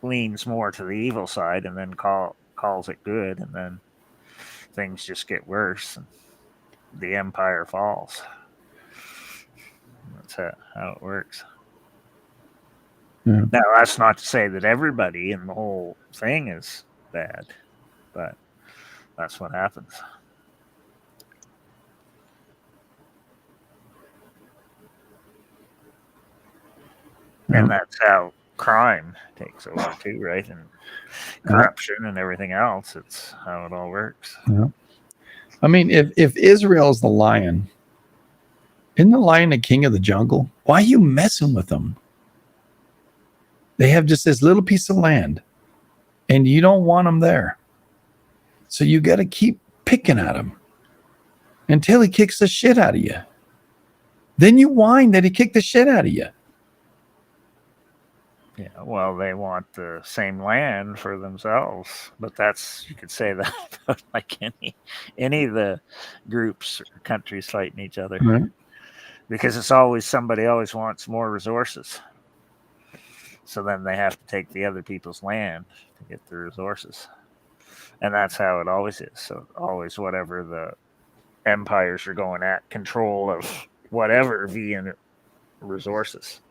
[SPEAKER 2] leans more to the evil side and then calls it good, and then things just get worse and the empire falls. That's how it works.
[SPEAKER 1] Yeah.
[SPEAKER 2] Now, that's not to say that everybody in the whole thing is bad, but that's what happens.
[SPEAKER 1] Yeah.
[SPEAKER 2] And that's how crime takes over too, right? And corruption and everything else. It's how it all works.
[SPEAKER 1] Yeah. I mean, if Israel's the lion, isn't the lion the king of the jungle? Why are you messing with them? They have just this little piece of land, and you don't want them there. So you got to keep picking at him until he kicks the shit out of you. Then you whine that he kicked the shit out of you.
[SPEAKER 2] Yeah, well, they want the same land for themselves, but that's, you could say that about like any of the groups or countries fighting each other,
[SPEAKER 1] Right.
[SPEAKER 2] because it's always somebody always wants more resources, so then they have to take the other people's land to get the resources, and that's how it always is. So always whatever the empires are going at control of whatever via resources.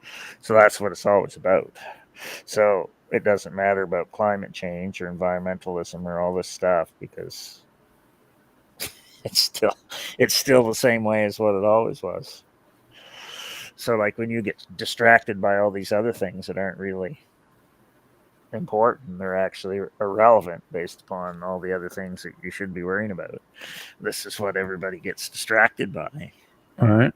[SPEAKER 2] So that's what it's always about. So it doesn't matter about climate change or environmentalism or all this stuff, because it's still the same way as what it always was. So like when you get distracted by all these other things that aren't really important, they're actually irrelevant based upon all the other things that you should be worrying about. This is what everybody gets distracted by.
[SPEAKER 1] All right.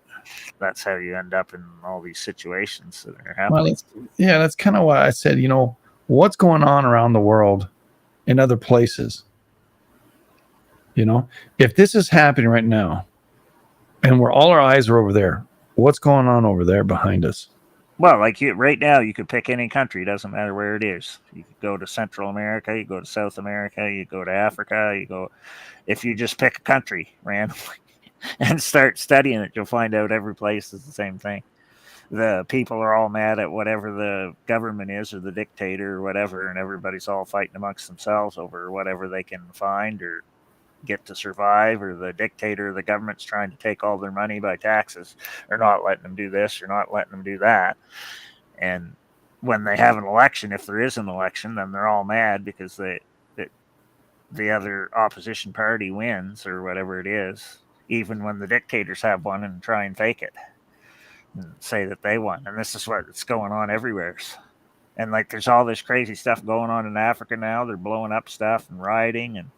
[SPEAKER 2] That's how you end up in all these situations that are happening.
[SPEAKER 1] Well, that's kind of why I said, what's going on around the world in other places? If this is happening right now and all our eyes are over there, what's going on over there behind us?
[SPEAKER 2] Well, like right now, you could pick any country. It doesn't matter where it is. You could go to Central America, you go to South America, you go to Africa, if you just pick a country randomly and start studying it, you'll find out every place is the same thing. The people are all mad at whatever the government is or the dictator or whatever, and everybody's all fighting amongst themselves over whatever they can find or get to survive, or the dictator or the government's trying to take all their money by taxes, or not letting them do this or not letting them do that. And when they have an election, if there is an election, then they're all mad because the other opposition party wins or whatever it is, even when the dictators have one, and try and fake it and say that they won. And this is what's going on everywhere. And like there's all this crazy stuff going on in Africa now. They're blowing up stuff and rioting, and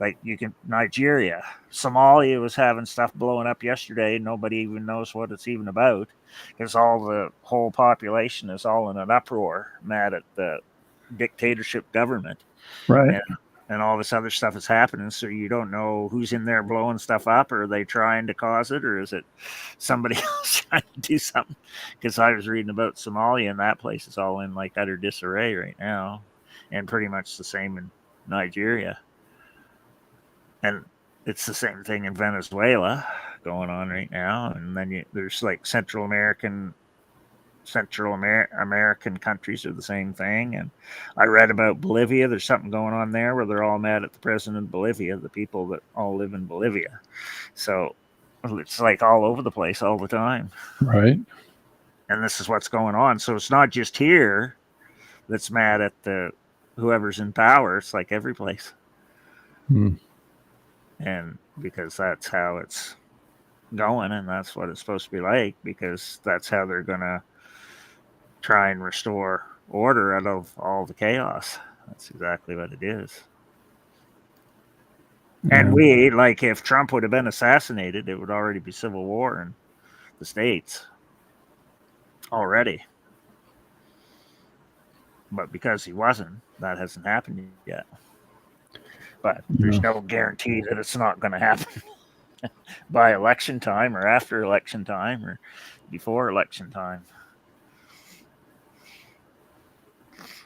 [SPEAKER 2] like Nigeria, Somalia was having stuff blowing up yesterday. Nobody even knows what it's even about, because the whole population is all in an uproar, mad at the dictatorship government.
[SPEAKER 1] Right.
[SPEAKER 2] And all this other stuff is happening. So you don't know who's in there blowing stuff up. Or are they trying to cause it? Or is it somebody else trying to do something? Because I was reading about Somalia, and that place is all in like utter disarray right now. And pretty much the same in Nigeria. And it's the same thing in Venezuela going on right now. And then there's like Central American Central American countries are the same thing. And I read about Bolivia. There's something going on there where they're all mad at the president of Bolivia, the people that all live in Bolivia. So it's like all over the place all the time.
[SPEAKER 1] Right.
[SPEAKER 2] And this is what's going on. So it's not just here that's mad at the whoever's in power. It's like every place. And because that's how it's going, and that's what it's supposed to be like, because that's how they're going to try and restore order out of all the chaos. That's exactly what it is. And we, like, if Trump would have been assassinated, it would already be civil war in the States already. But because he wasn't, that hasn't happened yet. But there's no guarantee that it's not going to happen by election time or after election time or before election time.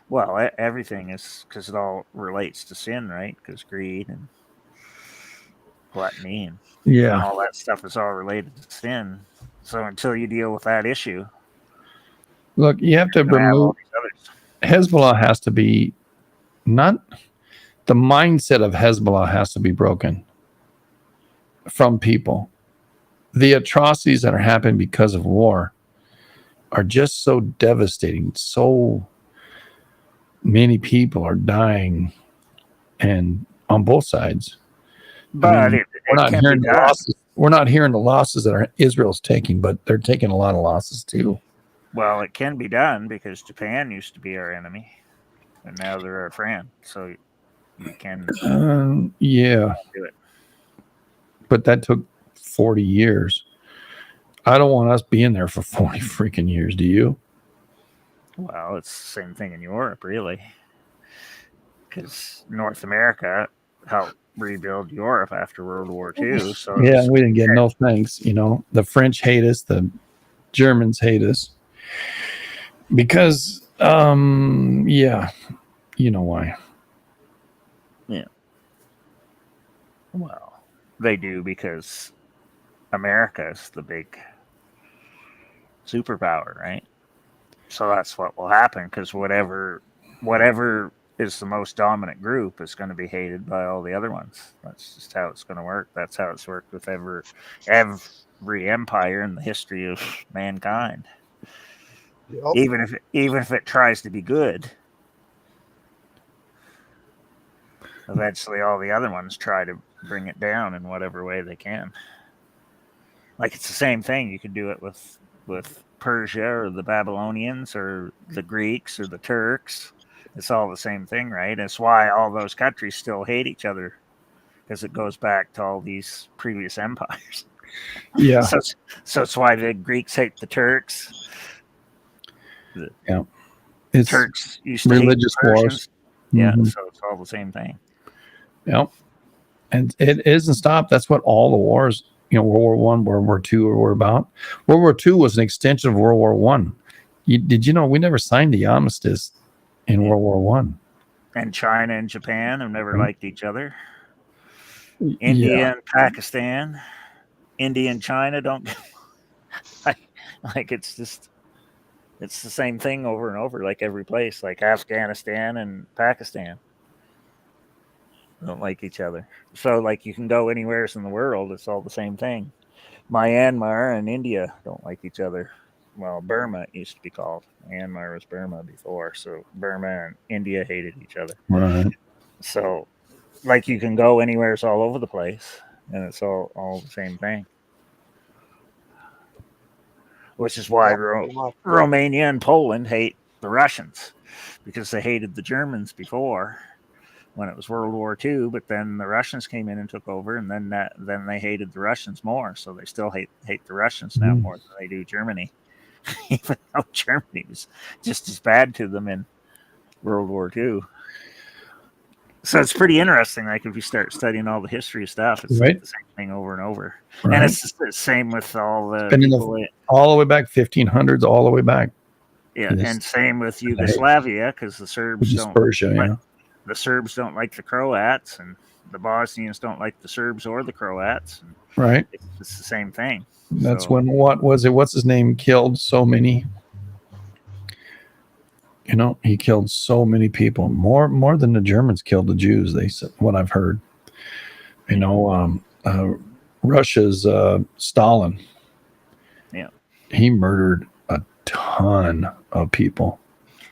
[SPEAKER 2] Well, everything is, because it all relates to sin, right? Because greed and gluttony and all that stuff is all related to sin. So until you deal with that issue,
[SPEAKER 1] look, you have to remove Hezbollah. Has to be not the mindset of Hezbollah has to be broken from people. The atrocities that are happening because of war are just so devastating. So many people are dying, and on both sides.
[SPEAKER 2] But
[SPEAKER 1] we're not hearing the losses. We're not hearing the losses that Israel's taking, but they're taking a lot of losses too.
[SPEAKER 2] Well, it can be done because Japan used to be our enemy, and now they're our friend. So you can do it.
[SPEAKER 1] But that took 40 years. I don't want us being there for 40 freaking years. Do you?
[SPEAKER 2] Well, it's the same thing in Europe, really, because North America helped rebuild Europe after World War II. So
[SPEAKER 1] we didn't get no thanks. The French hate us, the Germans hate us because, you know why?
[SPEAKER 2] Yeah. Well, they do because America is the big superpower, right? So that's what will happen, because whatever is the most dominant group is going to be hated by all the other ones. That's just how it's going to work. That's how it's worked with every empire in the history of mankind. Yep. Even if it tries to be good, eventually all the other ones try to bring it down in whatever way they can. Like, it's the same thing. You could do it with Persia or the Babylonians or the Greeks or the Turks. It's all the same thing, right? It's why all those countries still hate each other, because it goes back to all these previous empires.
[SPEAKER 1] Yeah.
[SPEAKER 2] So it's why the Greeks hate the Turks.
[SPEAKER 1] It's
[SPEAKER 2] Turks used to
[SPEAKER 1] religious
[SPEAKER 2] hate the Persians.
[SPEAKER 1] wars.
[SPEAKER 2] Yeah, so it's all the same thing.
[SPEAKER 1] Yep. And it isn't stopped. That's what all the wars, World War I, World War II were about. World War II was an extension of World War I. Did you know we never signed the armistice in World War I?
[SPEAKER 2] And China and Japan have never liked each other. India and Pakistan. India and China don't like it's the same thing over and over, like every place, like Afghanistan and Pakistan don't like each other. So like you can go anywhere in the world, it's all the same thing. Myanmar and India don't like each other. Well, Burma it used to be called. Myanmar was Burma before, so Burma and India hated each other.
[SPEAKER 1] Right. So
[SPEAKER 2] like you can go anywhere, it's all over the place, and it's all the same thing. Which is why Romania and Poland hate the Russians, because they hated the Germans before when it was World War II, but then the Russians came in and took over, and then they hated the Russians more, so they still hate the Russians now more than they do Germany, even though Germany was just as bad to them in World War II. So it's pretty interesting. Like if you start studying all the history stuff, it's like the same thing over and over. Right. And it's the same with all the people
[SPEAKER 1] all the way back 1500s, all the way back.
[SPEAKER 2] Yeah, and same with Yugoslavia, because the Serbs don't.
[SPEAKER 1] Persia,
[SPEAKER 2] the Serbs don't like the Croats, and the Bosnians don't like the Serbs or the Croats. And
[SPEAKER 1] right.
[SPEAKER 2] It's the same thing.
[SPEAKER 1] That's when what was it? What's his name killed so many? You know, he killed so many people, more than the Germans killed the Jews. They said, what I've heard. You know, Russia's Stalin.
[SPEAKER 2] Yeah.
[SPEAKER 1] He murdered a ton of people.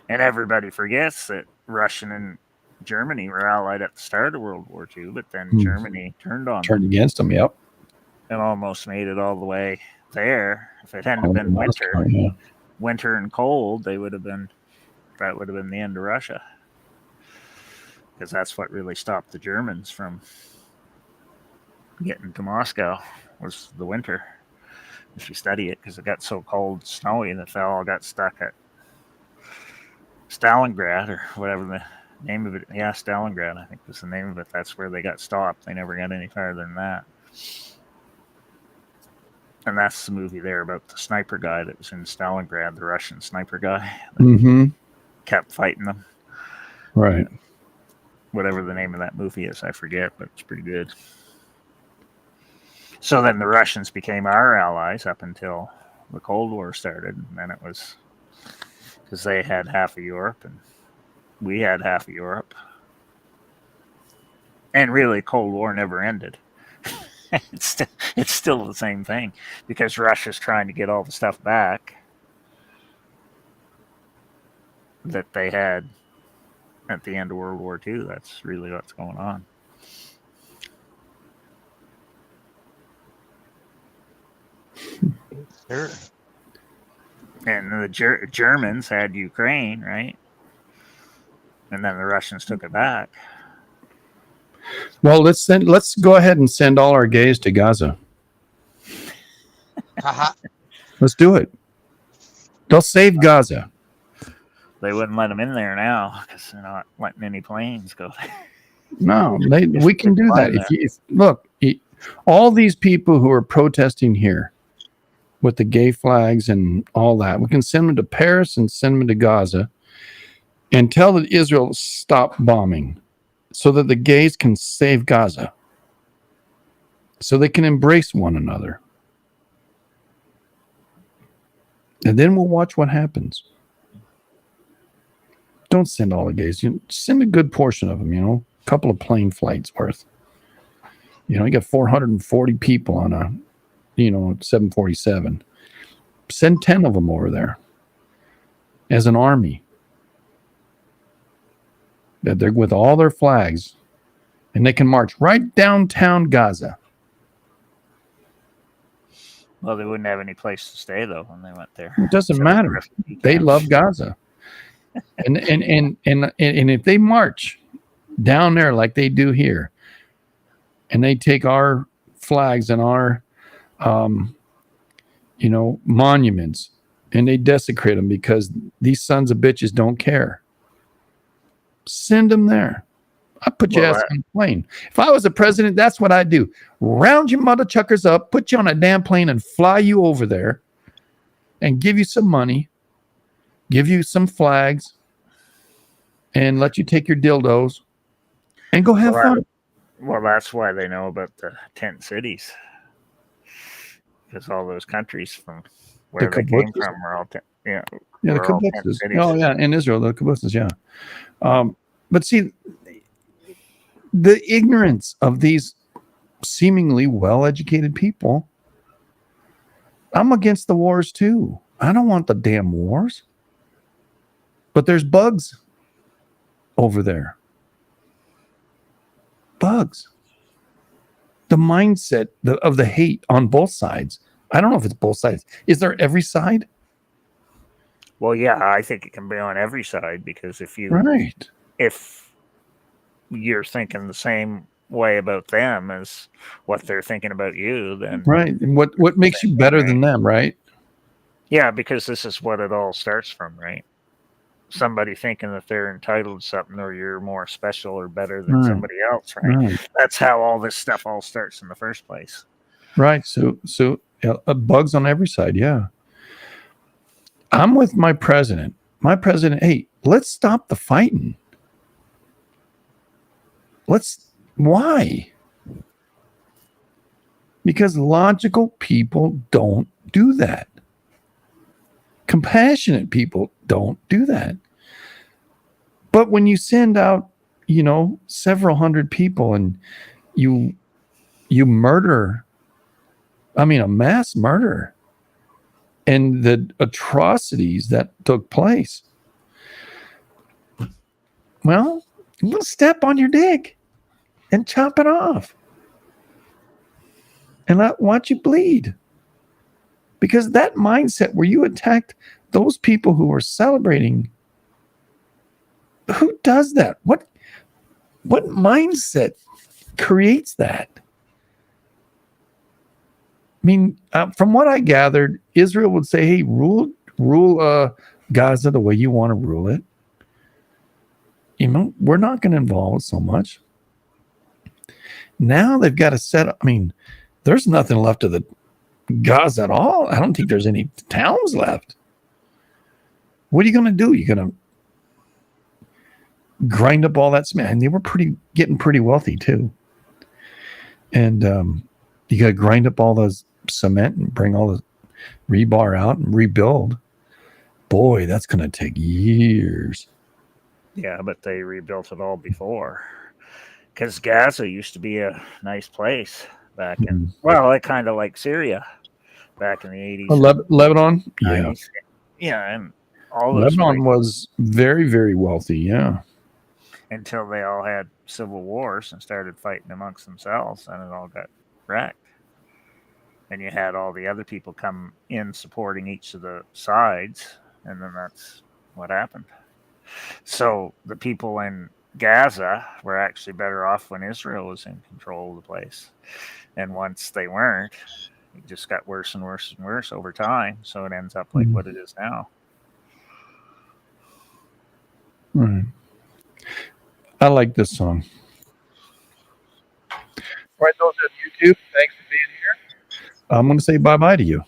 [SPEAKER 2] And everybody forgets that Russia and Germany were allied at the start of World War II, but then Germany turned
[SPEAKER 1] against them. Yep.
[SPEAKER 2] And almost made it all the way there. If it hadn't been winter and cold, that would have been the end of Russia. Because that's what really stopped the Germans from getting to Moscow, was the winter. If you study it, because it got so cold, snowy, that they all got stuck at Stalingrad, or whatever the name of it. Yeah, Stalingrad, I think was the name of it. That's where they got stopped. They never got any farther than that. And that's the movie there about the sniper guy that was in Stalingrad, the Russian sniper guy that kept fighting them.
[SPEAKER 1] Right.
[SPEAKER 2] Whatever the name of that movie is, I forget, but it's pretty good. So then the Russians became our allies up until the Cold War started. And then it was because they had half of Europe and we had half of Europe. And really, Cold War never ended. It's still the same thing because Russia's trying to get all the stuff back that they had at the end of World War II. That's really what's going on.
[SPEAKER 4] Sure.
[SPEAKER 2] And the Germans had Ukraine, right? And then the Russians took it back.
[SPEAKER 1] Well, let's go ahead and send all our gays to Gaza. Let's do it. They'll save Gaza.
[SPEAKER 2] They wouldn't let them in there now because they're not letting any planes go there.
[SPEAKER 1] No, we can do that. Look, all these people who are protesting here with the gay flags and all that, we can send them to Paris and send them to Gaza and tell that Israel stop bombing so that the gays can save Gaza, so they can embrace one another. And then we'll watch what happens. Don't send all the gays. Send a good portion of them, a couple of plane flights worth. You got 440 people on a 747. Send 10 of them over there as an army. That they're with all their flags, and they can march right downtown Gaza.
[SPEAKER 2] Well, they wouldn't have any place to stay though when they went there.
[SPEAKER 1] It doesn't matter. They love Gaza, and if they march down there like they do here, and they take our flags and our monuments, and they desecrate them because these sons of bitches don't care. Send them there. I'd put your ass on a plane. If I was a president, that's what I'd do. Round your mother chuckers up, put you on a damn plane and fly you over there and give you some money, give you some flags, and let you take your dildos and go have fun.
[SPEAKER 2] Well, that's why they know about the tent cities. Because all those countries from where they came from are all the
[SPEAKER 1] kibbutzes. Oh, yeah, in Israel, the kibbutzes, yeah. But see, the ignorance of these seemingly well-educated people, I'm against the wars too. I don't want the damn wars. But there's bugs over there. Bugs. The mindset of the hate on both sides. I don't know if it's both sides. Is there every side?
[SPEAKER 2] Well, yeah, I think it can be on every side because if you're thinking the same way about them as what they're thinking about you, then
[SPEAKER 1] right. And what makes you better than them, right?
[SPEAKER 2] Yeah, because this is what it all starts from, right? Somebody thinking that they're entitled to something or you're more special or better than somebody else, right? That's how all this stuff all starts in the first place.
[SPEAKER 1] Right. So bugs on every side, yeah. I'm with my president. Hey, let's stop the fighting. Why? Because logical people don't do that. Compassionate people don't do that. But when you send out, several hundred people and you murder, a mass murder, and the atrocities that took place, well, we'll step on your dick and chop it off and watch you bleed. Because that mindset where you attacked those people who were celebrating, who does that? What mindset creates that? From what I gathered, Israel would say, hey, rule Gaza the way you want to rule it. We're not going to involve so much. Now they've got to set up. There's nothing left of the Gaza at all. I don't think there's any towns left. What are you going to do? You're going to grind up all that cement. And they were getting pretty wealthy too. And you got to grind up all those cement and bring all the rebar out and rebuild. Boy, that's going to take years.
[SPEAKER 2] Yeah, but they rebuilt it all before. Because Gaza used to be a nice place back in, like kind of like Syria back in the 80s.
[SPEAKER 1] Lebanon?
[SPEAKER 2] 90s. Yeah, and all
[SPEAKER 1] those Lebanon was very, very wealthy, yeah.
[SPEAKER 2] Until they all had civil wars and started fighting amongst themselves, and it all got wrecked. And you had all the other people come in supporting each of the sides, and then that's what happened. So the people in Gaza were actually better off when Israel was in control of the place. And once they weren't, it just got worse and worse and worse over time. So it ends up like what it is now.
[SPEAKER 1] Right. I like this song. All right, those on YouTube, thanks for being here. I'm going to say bye-bye to you.